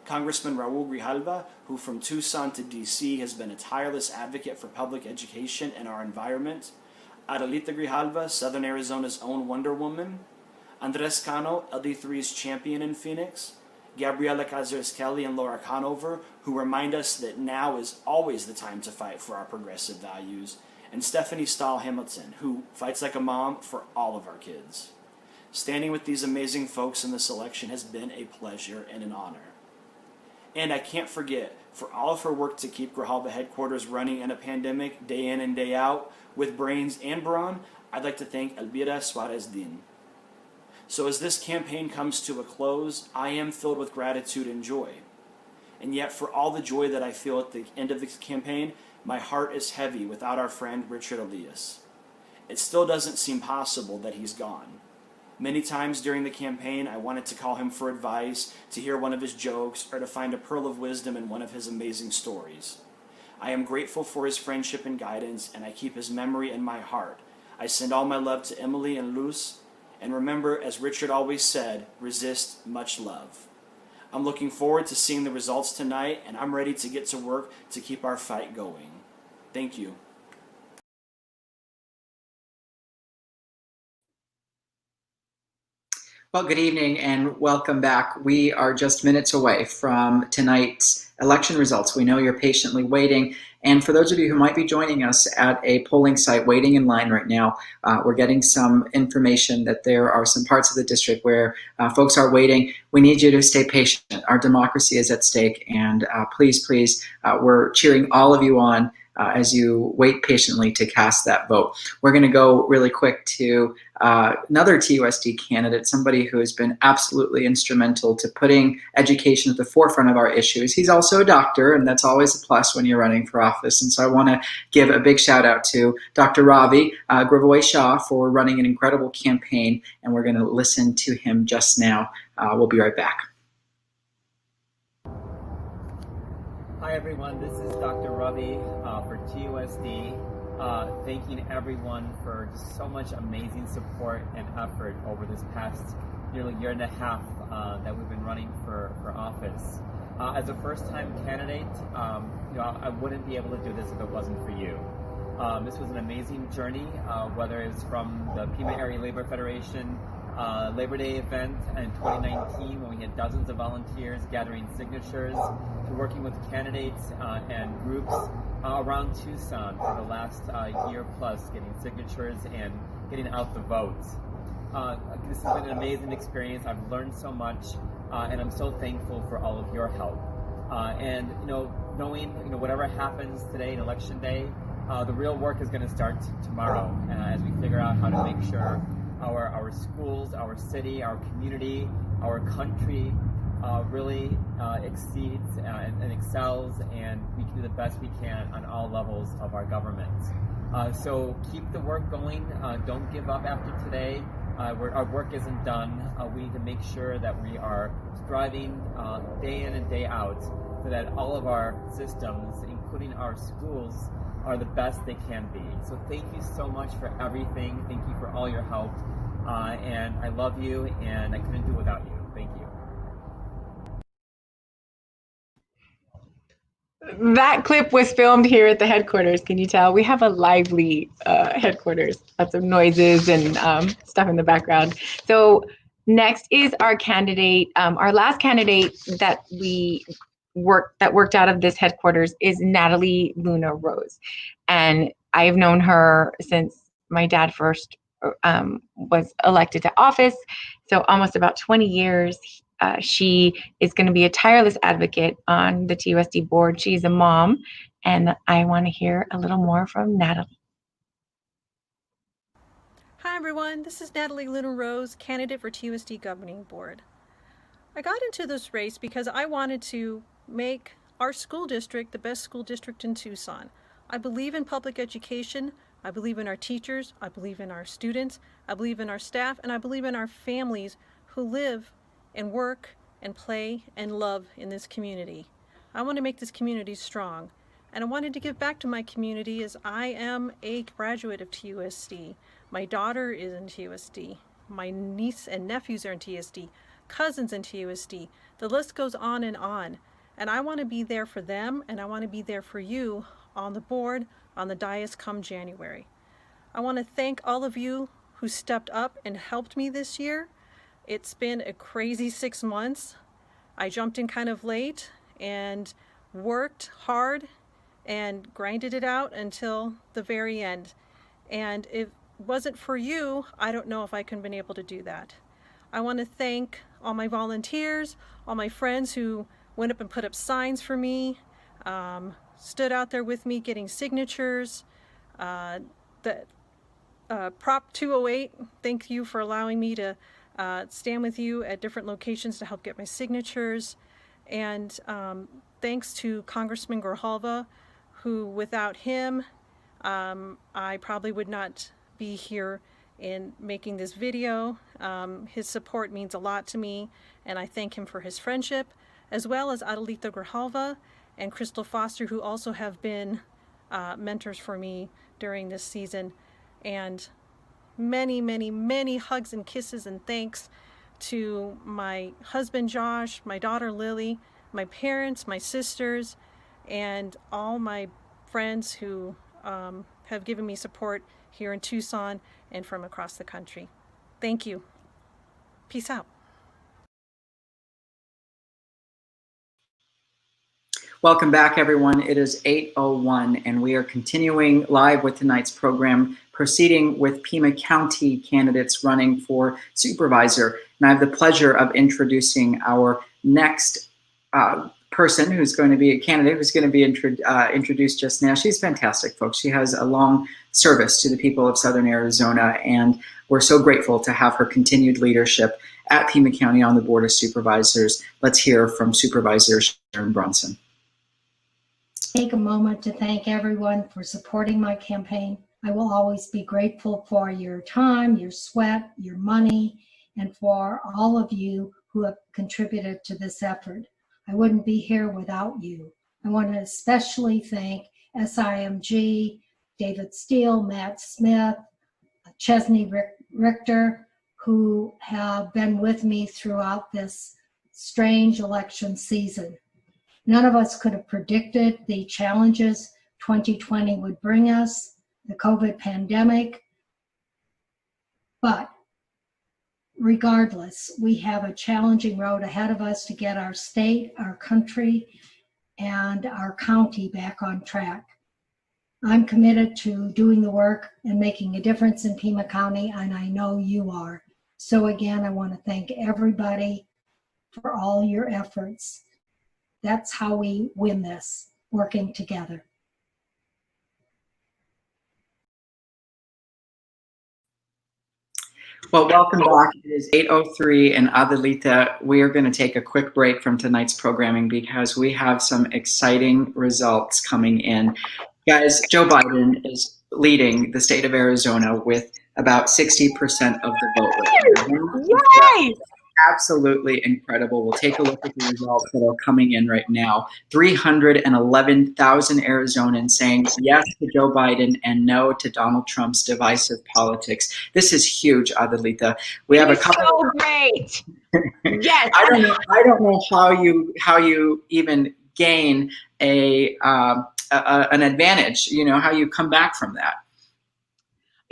Speaker 16: Congressman Raul Grijalva, who from Tucson to DC has been a tireless advocate for public education and our environment. Adelita Grijalva, Southern Arizona's own Wonder Woman. Andres Cano, LD3's champion in Phoenix. Gabriela Cazares Kelly and Laura Conover, who remind us that now is always the time to fight for our progressive values, and Stephanie Stahl Hamilton, who fights like a mom for all of our kids. Standing with these amazing folks in this election has been a pleasure and an honor. And I can't forget, for all of her work to keep Grijalva headquarters running in a pandemic, day in and day out, with brains and brawn, I'd like to thank Elvira Suarez Din. So as this campaign comes to a close, I am filled with gratitude and joy. And yet for all the joy that I feel at the end of this campaign, my heart is heavy without our friend Richard Elias. It still doesn't seem possible that he's gone. Many times during the campaign, I wanted to call him for advice, to hear one of his jokes, or to find a pearl of wisdom in one of his amazing stories. I am grateful for his friendship and guidance, and I keep his memory in my heart. I send all my love to Emily and Luz, and remember, as Richard always said, resist much love. I'm looking forward to seeing the results tonight, and I'm ready to get to work to keep our fight going. Thank you.
Speaker 1: Well, good evening and welcome back. We are just minutes away from tonight's election results. We know you're patiently waiting. And for those of you who might be joining us at a polling site waiting in line right now, we're getting some information that there are some parts of the district where folks are waiting. We need you to stay patient. Our democracy is at stake. And please, we're cheering all of you on as you wait patiently to cast that vote. We're going to go really quick to another TUSD candidate, somebody who has been absolutely instrumental to putting education at the forefront of our issues. He's also a doctor, and that's always a plus when you're running for office. And so I want to give a big shout out to Dr. Ravi Gravoy-Shaw for running an incredible campaign, and we're going to listen to him just now. We'll be right back.
Speaker 17: Hi everyone, this is Dr. Ravi for TUSD, thanking everyone for just so much amazing support and effort over this past nearly year and a half that we've been running for office. As a first-time candidate, I wouldn't be able to do this if it wasn't for you. This was an amazing journey, whether it was from the Pima Area Labor Federation Labor Day event in 2019 when we had dozens of volunteers gathering signatures, to working with candidates and groups around Tucson for the last year plus, getting signatures and getting out the votes. This has been an amazing experience. I've learned so much, and I'm so thankful for all of your help. And knowing whatever happens today in Election Day, the real work is going to start tomorrow as we figure out how to make sure our schools, our city, our community, our country really exceeds and excels, and we can do the best we can on all levels of our government. So keep the work going. Don't give up after today. Our work isn't done. We need to make sure that we are striving day in and day out so that all of our systems, including our schools, are the best they can be. So thank you so much for everything. Thank you for all your help. And I love you, and I couldn't do without you. Thank you.
Speaker 2: That clip was filmed here at the headquarters. Can you tell? We have a lively headquarters, lots of noises and stuff in the background. So next is our candidate. Our last candidate that worked out of this headquarters is Natalie Luna Rose. And I've known her since my dad first was elected to office. So almost about 20 years. She is going to be a tireless advocate on the TUSD board. She's a mom, and I want to hear a little more from Natalie.
Speaker 18: Hi everyone, this is Natalie Luna Rose, candidate for TUSD Governing Board. I got into this race because I wanted to make our school district the best school district in Tucson. I believe in public education, I believe in our teachers, I believe in our students, I believe in our staff, and I believe in our families who live and work and play and love in this community. I want to make this community strong, and I wanted to give back to my community as I am a graduate of TUSD. My daughter is in TUSD. My niece and nephews are in TUSD. Cousins in TUSD. The list goes on, and I want to be there for them, and I want to be there for you on the board, on the dais come January. I want to thank all of you who stepped up and helped me this year. It's been a crazy 6 months, I jumped in kind of late and worked hard and grinded it out until the very end. And if it wasn't for you, I don't know if I could have been able to do that. I want to thank all my volunteers, all my friends who went up and put up signs for me, stood out there with me getting signatures. Prop 208, thank you for allowing me to stand with you at different locations to help get my signatures. And thanks to Congressman Grijalva, who without him, I probably would not be here in making this video. His support means a lot to me, and I thank him for his friendship, as well as Adelita Grijalva and Crystal Foster, who also have been mentors for me during this season. And many, many, many hugs and kisses and thanks to my husband Josh, my daughter Lily, my parents, my sisters, and all my friends who have given me support here in Tucson and from across the country. Thank you. Peace out.
Speaker 1: Welcome back, everyone. It is 8:01, and we are continuing live with tonight's program, proceeding with Pima County candidates running for supervisor. And I have the pleasure of introducing our next person who's going to be a candidate who's going to be introduced just now. She's fantastic, folks. She has a long service to the people of Southern Arizona, and we're so grateful to have her continued leadership at Pima County on the Board of Supervisors. Let's hear from Supervisor Sharon Brunson.
Speaker 19: Take a moment to thank everyone for supporting my campaign. I will always be grateful for your time, your sweat, your money, and for all of you who have contributed to this effort. I wouldn't be here without you. I want to especially thank SIMG, David Steele, Matt Smith, Chesney Richter, who have been with me throughout this strange election season. None of us could have predicted the challenges 2020 would bring us, the COVID pandemic. But regardless, we have a challenging road ahead of us to get our state, our country, and our county back on track. I'm committed to doing the work and making a difference in Pima County, and I know you are. So again, I want to thank everybody for all your efforts. That's how we win this, working together.
Speaker 1: Well, welcome back. It is 8:03, and Adelita, we are going to take a quick break from tonight's programming because we have some exciting results coming in. Guys, Joe Biden is leading the state of Arizona with about 60% of the vote right now. Yay! Absolutely incredible. We'll take a look at the results that are coming in right now. 311,000 Arizonans saying yes to Joe Biden and no to Donald Trump's divisive politics. This is huge, Adelita. We have a couple.
Speaker 2: So great. Yes.
Speaker 1: I don't know how you even gain an advantage. You know, how you come back from that.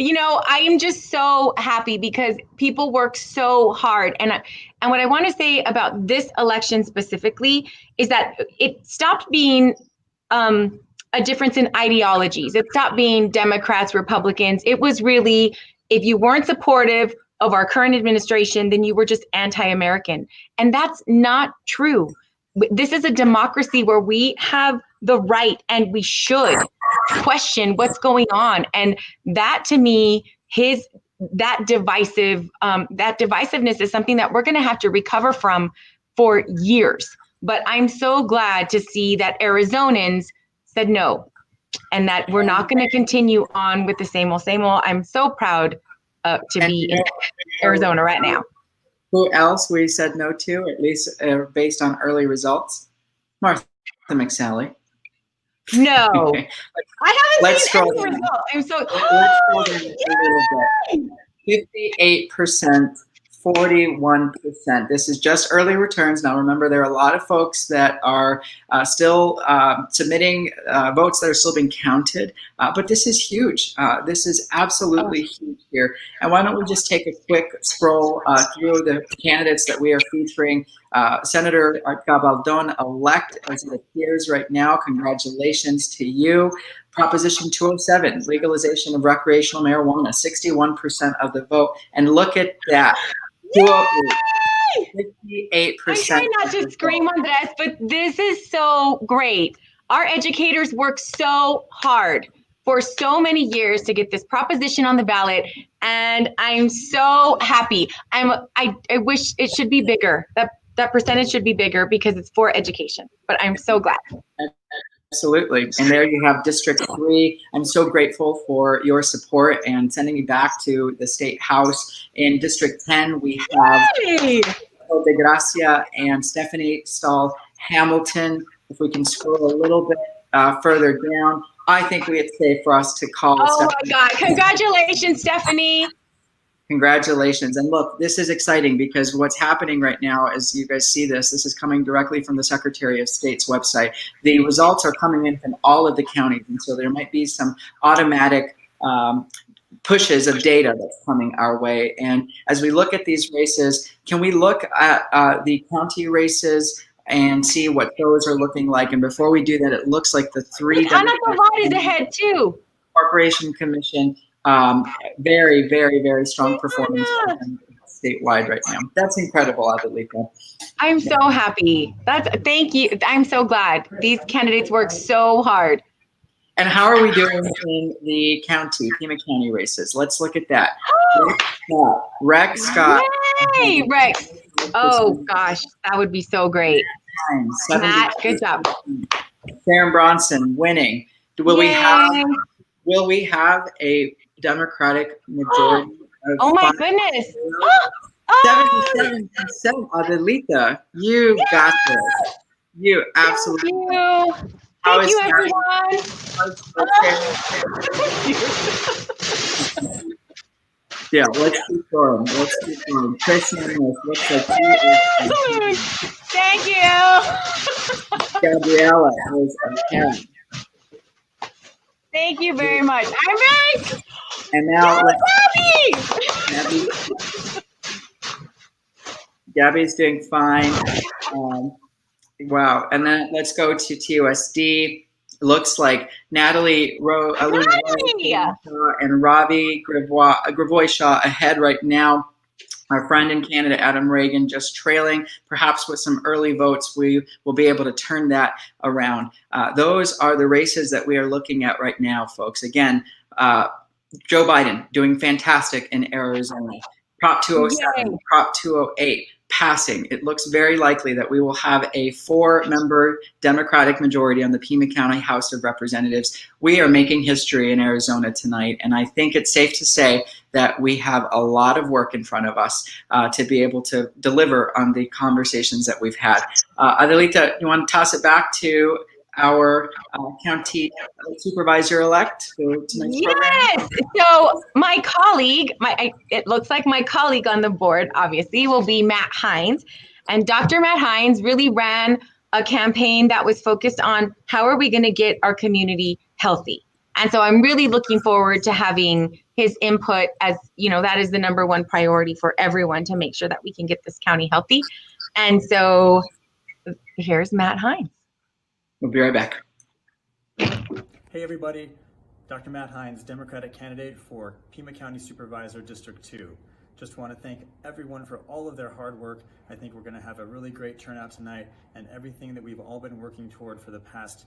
Speaker 2: You know, I am just so happy because people work so hard. And what I want to say about this election specifically is that it stopped being a difference in ideologies. It stopped being Democrats, Republicans. It was really, if you weren't supportive of our current administration, then you were just anti-American. And that's not true. This is a democracy where we have the right and we should question what's going on. And that, to me, that divisiveness is something that we're going to have to recover from for years. But I'm so glad to see that Arizonans said no, and that we're not going to continue on with the same old, same old. I'm so proud to be in Arizona right now.
Speaker 1: Who else we said no to, at least based on early results? Martha McSally.
Speaker 2: No, I haven't seen any
Speaker 1: down.
Speaker 2: result. I'm so.
Speaker 1: Let's scroll down 58%, 41%. This is just early returns. Now, remember, there are a lot of folks that are still submitting votes that are still being counted, but this is huge. This is absolutely huge here. And why don't we just take a quick scroll through the candidates that we are featuring Senator Art Gabaldon-elect, as it appears right now, congratulations to you. Proposition 207, legalization of recreational marijuana, 61% of the vote. And look at that. 58%.
Speaker 2: I'm trying not to scream, Andres, but this is so great. Our educators work so hard for so many years to get this proposition on the ballot, and I'm so happy. I wish it should be bigger. That percentage should be bigger because it's for education, but I'm so glad.
Speaker 1: Absolutely. And there you have District 3. I'm so grateful for your support and sending you back to the State House. In District 10, we have De Gracia and Stephanie Stahl Hamilton. If we can scroll a little bit further down, I think it's safe for us to call Stephanie.
Speaker 2: My God. Congratulations, Stephanie.
Speaker 1: Congratulations. And look, this is exciting because what's happening right now, as you guys see this is coming directly from the Secretary of State's website. The results are coming in from all of the counties. And so there might be some automatic pushes of data that's coming our way. And as we look at these races, can we look at the county races and see what those are looking like? And before we do that, it looks like the three
Speaker 2: Ana Tovar is ahead too.
Speaker 1: Corporation Commission, very, very, very strong performance statewide right now. That's incredible, Adelita.
Speaker 2: I'm so happy. Thank you. I'm so glad. These candidates work so hard.
Speaker 1: And how are we doing in the Pima County races? Let's look at that. Rex Scott.
Speaker 2: Yay, Rex. Oh gosh, that would be so great. Matt, good job.
Speaker 1: Sharon Bronson winning. Will we have a Democratic majority?
Speaker 2: Oh my goodness.
Speaker 1: 77%. Adelita, you got this. You absolutely.
Speaker 2: Thank you, everyone.
Speaker 1: Yeah, let's keep going. Chris Samuels looks like
Speaker 2: Thank you.
Speaker 1: Gabriella is ahead.
Speaker 2: Thank you very much. I'm right.
Speaker 1: And now Gabby's doing fine. Wow. And then let's go to TUSD. Looks like Natalie and Ravi Gravoy-Shaw ahead right now. Our friend and candidate Adam Reagan just trailing. Perhaps with some early votes, we will be able to turn that around. Those are the races that we are looking at right now, folks. Again, Joe Biden doing fantastic in Arizona. Prop 207, Yay. Prop 208 passing. It looks very likely that we will have a 4-member Democratic majority on the Pima County House of Representatives. We are making history in Arizona tonight, and I think it's safe to say that we have a lot of work in front of us to be able to deliver on the conversations that we've had. Adelita, you want to toss it back to our county supervisor-elect for tonight's program?
Speaker 2: So my colleague, it looks like my colleague on the board, obviously, will be Matt Hines. And Dr. Matt Hines really ran a campaign that was focused on how are we going to get our community healthy. And so I'm really looking forward to having his input, as you know, that is the #1 priority for everyone, to make sure that we can get this county healthy. And so here's Matt Hines.
Speaker 1: We'll be right back.
Speaker 20: Hey everybody, Dr. Matt Hines, Democratic candidate for Pima County Supervisor District 2. Just want to thank everyone for all of their hard work. I think we're going to have a really great turnout tonight, and everything that we've all been working toward for the past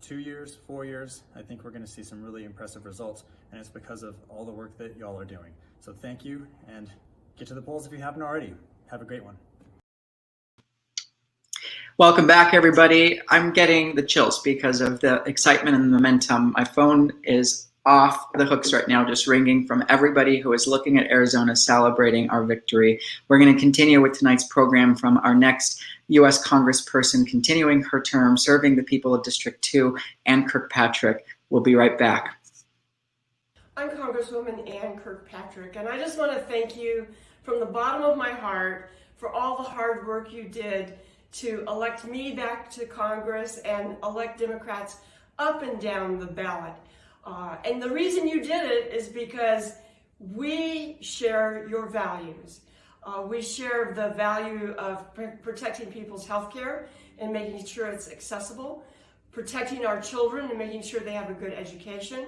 Speaker 20: 2 years, 4 years, I think we're going to see some really impressive results, and it's because of all the work that y'all are doing. So thank you, and get to the polls if you haven't already. Have a great one.
Speaker 1: Welcome back, everybody. I'm getting the chills because of the excitement and the momentum. My phone is off the hooks right now, just ringing from everybody who is looking at Arizona celebrating our victory. We're going to continue with tonight's program from our next U.S. Congressperson continuing her term, serving the people of District 2, Ann Kirkpatrick. We'll be right back.
Speaker 21: I'm Congresswoman Ann Kirkpatrick, and I just want to thank you from the bottom of my heart for all the hard work you did to elect me back to Congress and elect Democrats up and down the ballot. And the reason you did it is because we share your values. We share the value of protecting people's health care and making sure it's accessible, protecting our children and making sure they have a good education,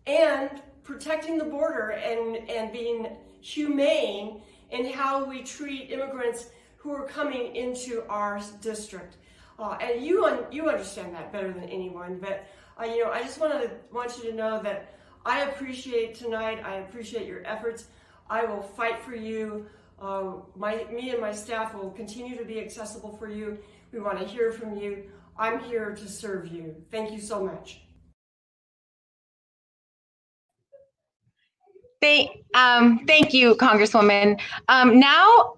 Speaker 21: and protecting the border and being humane in how we treat immigrants who are coming into our district. And you understand that better than anyone, but I just want you to know that I appreciate tonight. I appreciate your efforts. I will fight for you. Me and my staff will continue to be accessible for you. We want to hear from you. I'm here to serve you. Thank you so much.
Speaker 2: Thank you, Congresswoman. Now,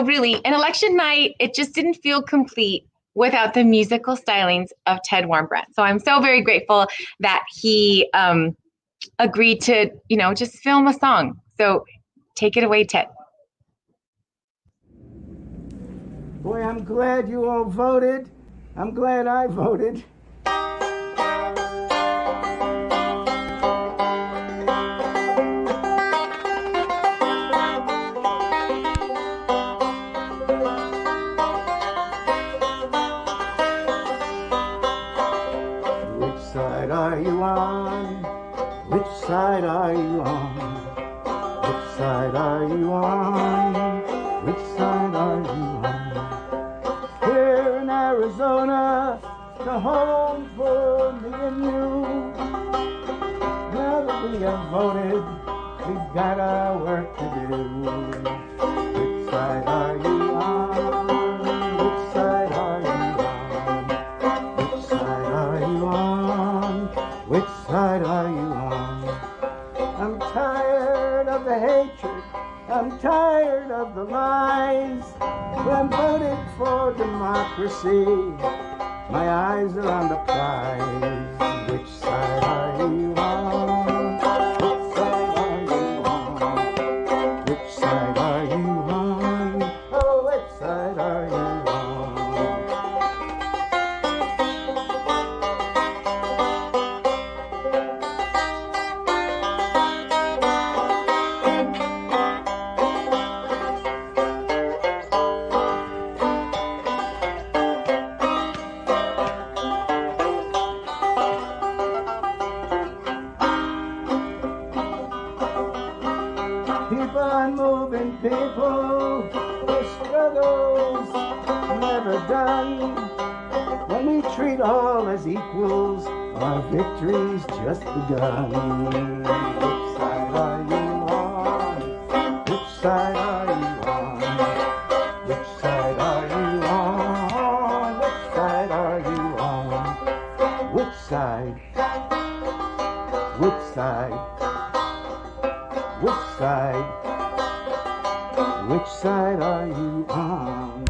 Speaker 2: really, an election night, it just didn't feel complete without the musical stylings of Ted Warmbrandt. So I'm so very grateful that he agreed to, just film a song. So take it away, Ted.
Speaker 3: Boy, I'm glad you all voted. I'm glad I voted. Which side are you on? Which side are you on? Which side are you on? Which side are you on? Here in Arizona, the home for me and you. Now that we have voted, we've got our work to do. Which side are you on? Which side are you on? Which side are you on? Which side are you on? I'm tired of the hatred. I'm tired of the lies. I'm voting for democracy. My eyes are on the prize. Which side are you on? Which side are you on? Which side are you on? Oh, which side are you on? Keep on moving, people. The struggle's never done. When we treat all as equals, our victory's just begun. Which side are you on? Which side are you on? Which side are you on? Which side are you on? Which side? Which side? Which side? Which side are you on?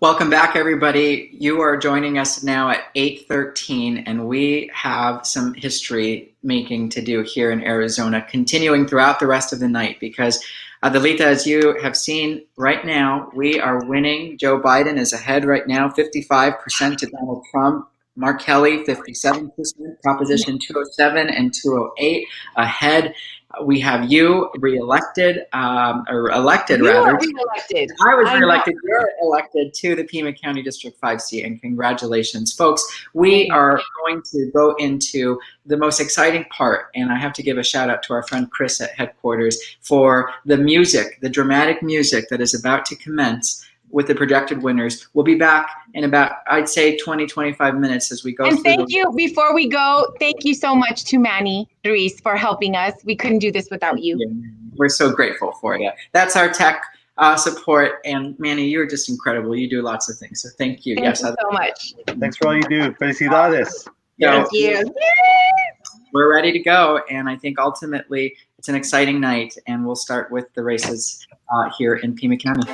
Speaker 1: Welcome back, everybody. You are joining us now at 8:13, and we have some history making to do here in Arizona, continuing throughout the rest of the night, because Adelita, as you have seen right now, we are winning. Joe Biden is ahead right now, 55% to Donald Trump. Mark Kelly, 57%, Proposition 207 and 208 ahead. We have you reelected, or elected rather.
Speaker 2: You are reelected.
Speaker 1: I was reelected. You're elected to the Pima County District 5 seat, and congratulations, folks. We are going to go into the most exciting part, and I have to give a shout out to our friend Chris at headquarters for the music, the dramatic music that is about to commence with the projected winners. We'll be back in about, I'd say, 20, 25 minutes as we go through.
Speaker 2: And thank you, before we go, thank you so much to Manny Ruiz for helping us. We couldn't do this without you.
Speaker 1: Yeah, we're so grateful for you. That's our tech support. And Manny, you're just incredible. You do lots of things. So thank you.
Speaker 2: Thank you so much.
Speaker 13: Thanks for all you do. Felicidades.
Speaker 2: Thank you.
Speaker 1: We're ready to go. And I think ultimately it's an exciting night. And we'll start with the races here in Pima County.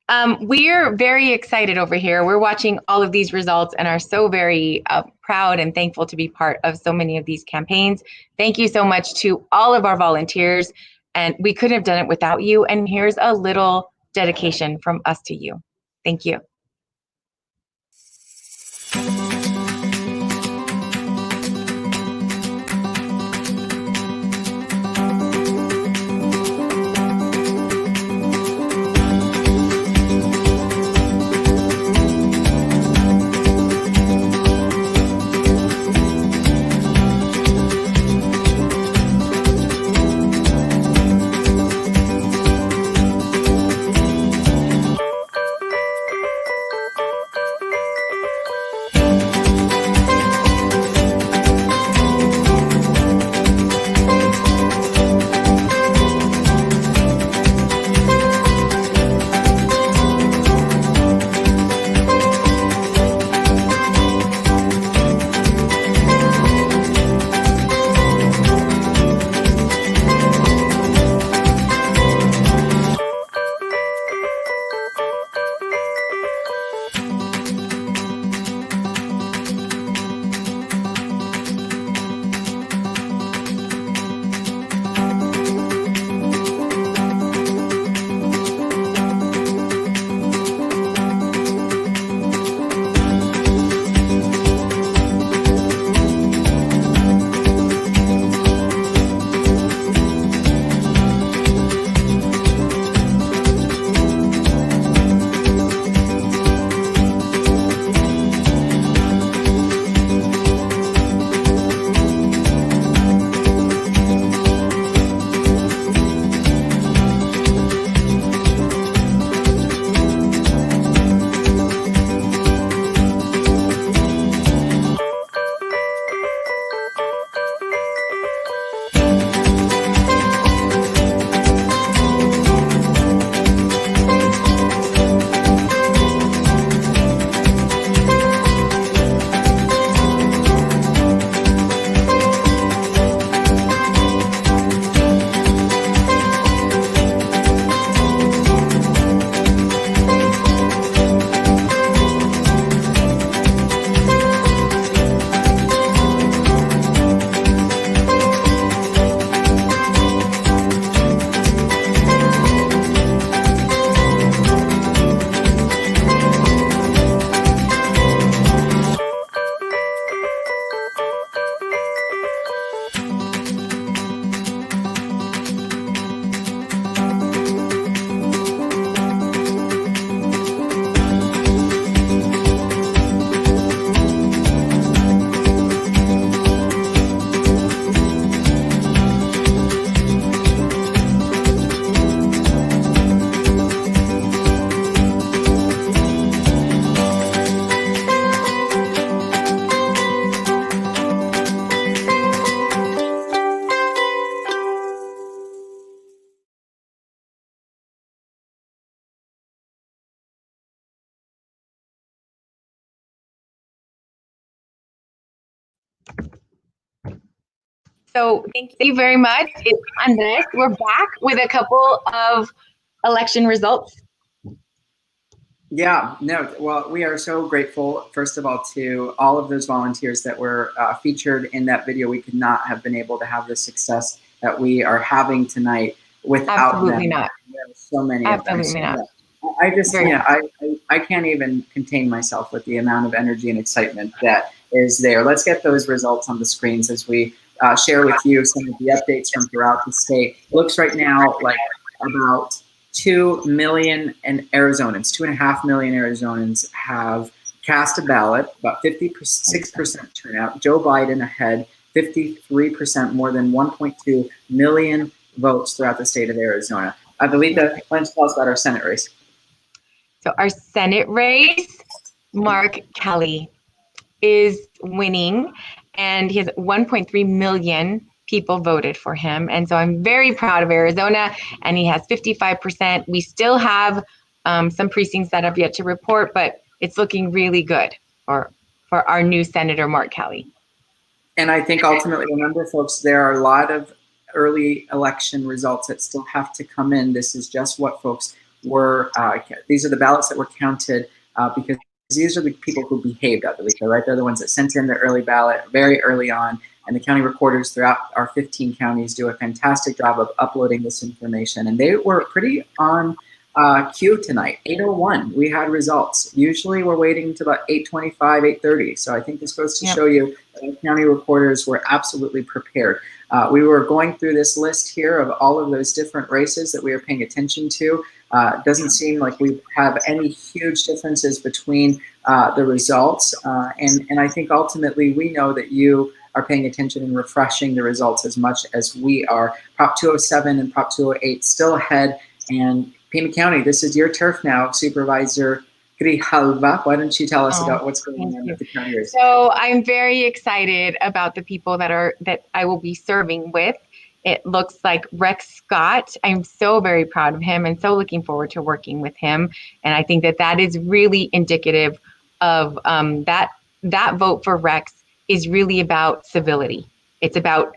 Speaker 2: We're very excited over here. We're watching all of these results and are so very proud and thankful to be part of so many of these campaigns. Thank you so much to all of our volunteers, and we couldn't have done it without you. And here's a little dedication from us to you. Thank you. So thank you very much. It's Andres. We're back with a couple of election results.
Speaker 1: Yeah, no, well, we are so grateful, first of all, to all of those volunteers that were featured in that video. We could not have been able to have the success that we are having tonight without
Speaker 2: Absolutely
Speaker 1: them.
Speaker 2: not.
Speaker 1: There are so many of them.
Speaker 2: Absolutely not.
Speaker 1: I just, I can't even contain myself with the amount of energy and excitement that is there. Let's get those results on the screens as we share with you some of the updates from throughout the state. It looks right now like about 2 million Arizonans, 2.5 million Arizonans have cast a ballot, about 56% turnout. Joe Biden ahead, 53%, more than 1.2 million votes throughout the state of Arizona. Adelita, why don't you tell us about our Senate race?
Speaker 2: So our Senate race, Mark Kelly is winning, and he has 1.3 million people voted for him. And so I'm very proud of Arizona, and he has 55%. We still have some precincts that have yet to report, but it's looking really good for our new Senator, Mark Kelly.
Speaker 1: And I think ultimately, remember, folks, there are a lot of early election results that still have to come in. This is just what folks were, these are the ballots that were counted because these are the people who behaved, Adelita, right? They're the ones that sent in their early ballot very early on, and the county recorders throughout our 15 counties do a fantastic job of uploading this information, and they were pretty on cue tonight. 8:01, we had results. Usually we're waiting until about 8:25, 8:30, so I think this goes to show you that the county recorders were absolutely prepared. We were going through this list here of all of those different races that we are paying attention to. It doesn't seem like we have any huge differences between the results. And I think ultimately we know that you are paying attention and refreshing the results as much as we are. Prop 207 and Prop 208 still ahead. And Pima County, this is your turf now, Supervisor Grijalva. Why don't you tell us about what's going on with the county race?
Speaker 2: So I'm very excited about the people that I will be serving with. It looks like Rex Scott. I'm so very proud of him and so looking forward to working with him. And I think that is really indicative of that vote for Rex is really about civility. It's about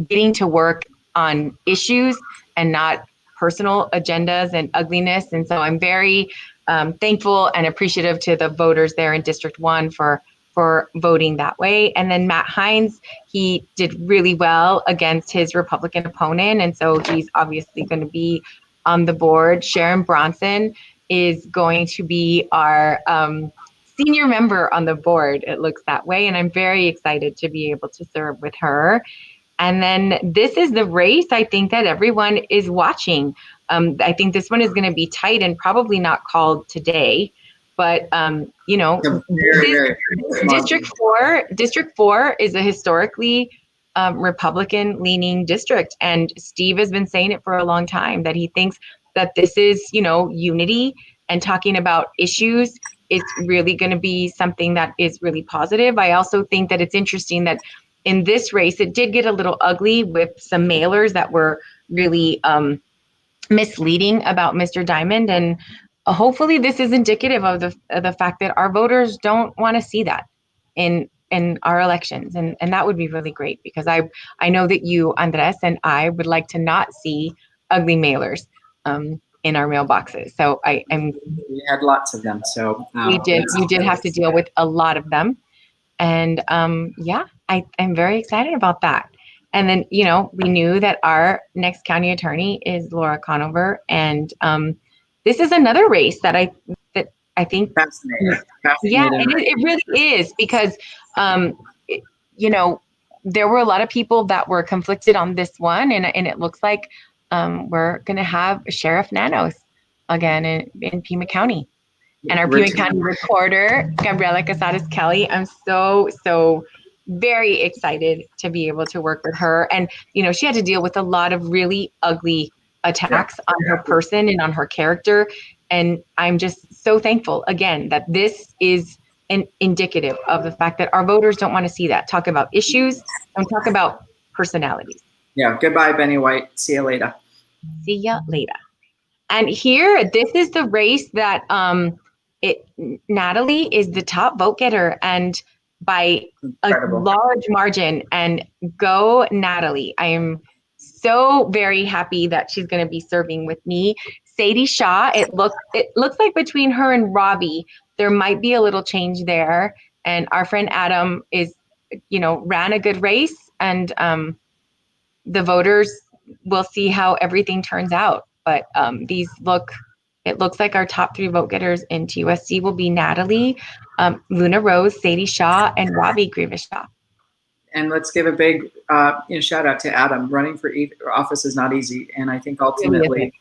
Speaker 2: getting to work on issues and not personal agendas and ugliness. And so I'm very thankful and appreciative to the voters there in District 1 for voting that way. And then Matt Hines, he did really well against his Republican opponent. And so he's obviously going to be on the board. Sharon Bronson is going to be our senior member on the board. It looks that way. And I'm very excited to be able to serve with her. And then this is the race I think that everyone is watching. I think this one is going to be tight and probably not called today. But, District 4 is a historically Republican-leaning district. And Steve has been saying it for a long time, that he thinks that this is, unity and talking about issues. It's really going to be something that is really positive. I also think that it's interesting that in this race, it did get a little ugly with some mailers that were really misleading about Mr. Diamond. And hopefully this is indicative of the fact that our voters don't want to see that in our elections. And that would be really great, because I know that you, Andres, and I would like to not see ugly mailers in our mailboxes. So
Speaker 1: we had lots of them. So
Speaker 2: you did have to deal with a lot of them. And I'm very excited about that. And then, we knew that our next county attorney is Laura Conover. And this is another race that I think
Speaker 1: fascinating.
Speaker 2: Yeah, it really is, because there were a lot of people that were conflicted on this one, and it looks like we're gonna have Sheriff Nanos again in Pima County. And our Pima County recorder, Gabriela Casares Kelly, I'm so very excited to be able to work with her. And, she had to deal with a lot of really ugly attacks on her person and on her character. And I'm just so thankful, again, that this is indicative of the fact that our voters don't want to see that. Talk about issues, don't talk about personalities.
Speaker 1: Yeah, goodbye, Benny White. See you later.
Speaker 2: See ya later. And here, this is the race that Natalie is the top vote getter, and by incredible, a large margin. And go Natalie. I am so very happy that she's going to be serving with me. Sadie Shaw, it looks like between her and Robbie, there might be a little change there. And our friend Adam ran a good race, and the voters will see how everything turns out. But it looks like our top 3 vote getters in TUSD will be Natalie, Luna Rose, Sadie Shaw, and Robbie Grievous Shaw.
Speaker 1: And let's give a big shout out to Adam. Running for office is not easy. And I think ultimately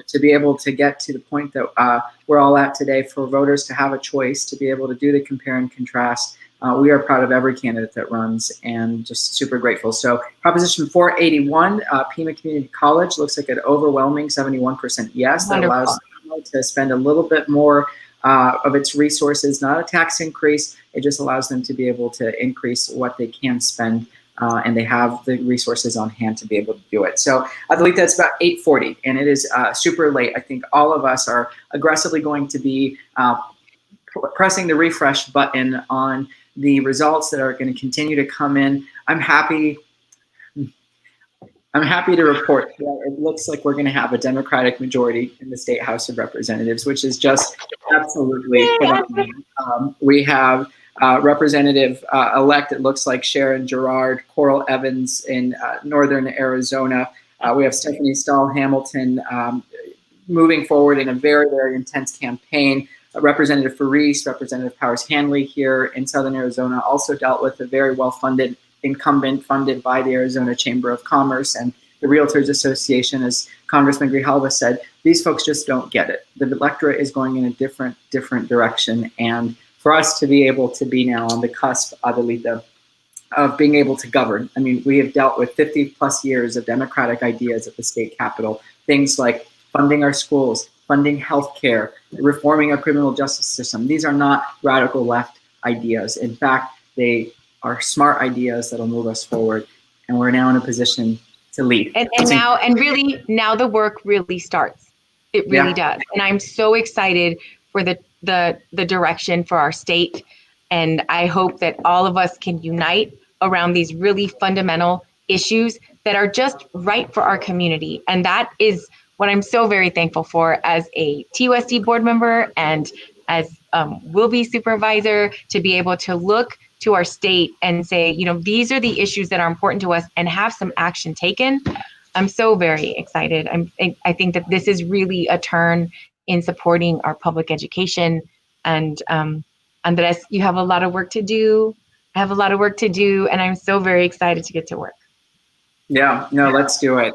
Speaker 1: to be able to get to the point that we're all at today, for voters to have a choice, to be able to do the compare and contrast, we are proud of every candidate that runs, and just super grateful. So Proposition 481, Pima Community College, looks like an overwhelming 71% yes. That allows to spend a little bit more of its resources, not a tax increase. It just allows them to be able to increase what they can spend, and they have the resources on hand to be able to do it. So I believe that's about 8:40, and it is super late. I think all of us are aggressively going to be pressing the refresh button on the results that are going to continue to come in. I'm happy. I'm happy to report that it looks like we're going to have a Democratic majority in the State House of Representatives, which is just absolutely phenomenal. We have Representative-elect, it looks like Sharon Girard, Coral Evans in northern Arizona. We have Stephanie Stahl Hamilton moving forward in a very, very intense campaign. Representative Faris, Representative Powers Hanley here in southern Arizona also dealt with a very well-funded incumbent funded by the Arizona Chamber of Commerce and the Realtors Association. As Congressman Grijalva said, these folks just don't get it. The electorate is going in a different direction. And for us to be able to be now on the cusp, Adelita, of being able to govern. I mean, we have dealt with 50 plus years of democratic ideas at the state capitol, things like funding our schools, funding healthcare, reforming our criminal justice system. These are not radical left ideas. In fact, they are smart ideas that'll move us forward. And we're now in a position to lead.
Speaker 2: And really now the work really starts. It really does. And I'm so excited for the direction for our state. And I hope that all of us can unite around these really fundamental issues that are just right for our community. And that is what I'm so very thankful for as a TUSD board member and as will be supervisor, to be able to look to our state and say, you know, these are the issues that are important to us and have some action taken. I'm so very excited. I think that this is really a turn in supporting our public education. And Andres, you have a lot of work to do. I have a lot of work to do, and I'm so very excited to get to work.
Speaker 1: Yeah, no, let's do it.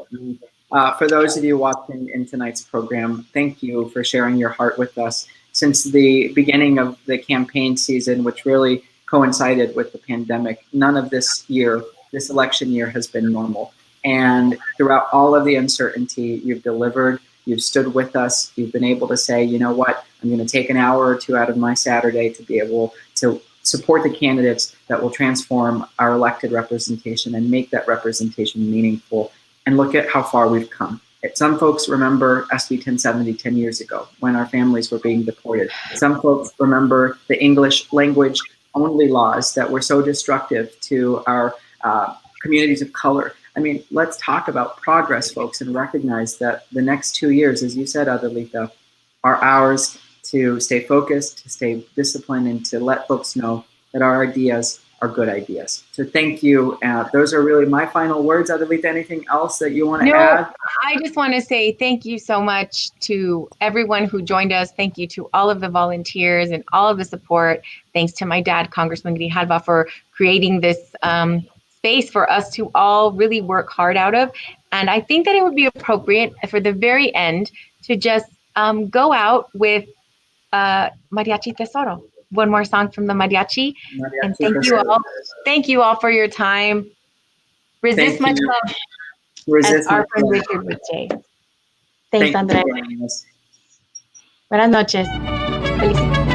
Speaker 1: For those of you watching in tonight's program, thank you for sharing your heart with us. Since the beginning of the campaign season, which really coincided with the pandemic, none of this election year has been normal. And throughout all of the uncertainty, you've delivered, you've stood with us, you've been able to say, you know what, I'm going to take an hour or two out of my Saturday to be able to support the candidates that will transform our elected representation and make that representation meaningful. And look at how far we've come. Some folks remember SB 1070 10 years ago when our families were being deported. Some folks remember the English language only laws that were so destructive to our communities of color. I mean, let's talk about progress, folks, and recognize that the next 2 years, as you said, Adelita, are ours to stay focused, to stay disciplined, and to let folks know that our ideas are good ideas. So thank you. Those are really my final words. Adelita, anything else that you want to add?
Speaker 2: I just want to say thank you so much to everyone who joined us. Thank you to all of the volunteers and all of the support. Thanks to my dad, Congressman Grijalva, for creating this space for us to all really work hard out of. And I think that it would be appropriate for the very end to just go out with Mariachi Tesoro. One more song from the mariachi. And thank you all. Thank you all for your time. Resist much love. Resist our friend Richard would say. Thanks, Andrea. Buenas noches. Felicidades.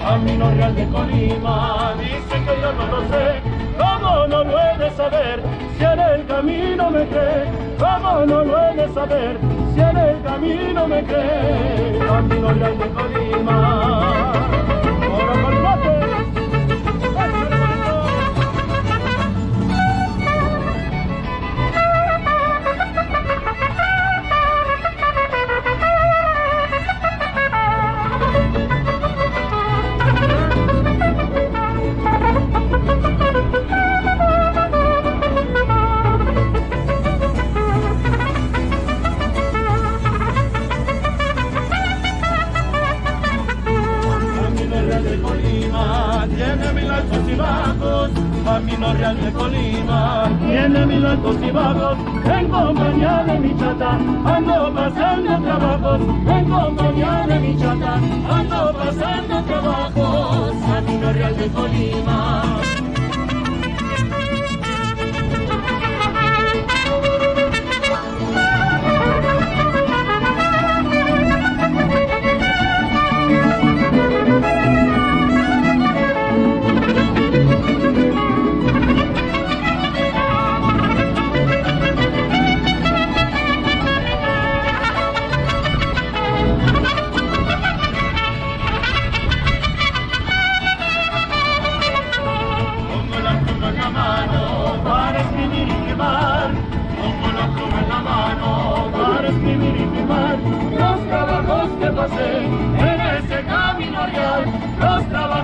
Speaker 14: Camino Real de Colima, dice que yo no lo sé, ¿cómo no lo he de saber? Si en el camino me cree, ¿cómo no lo he de saber? Si en el camino me cree, Camino Real de Colima. Ahora colmate. Camino Real de Colima, tiene mil altos y bajos, en compañía de mi chata, ando pasando trabajos, en compañía de mi chata, ando pasando trabajos, Camino Real de Colima. moviéndose en ese camino real, los trabajadores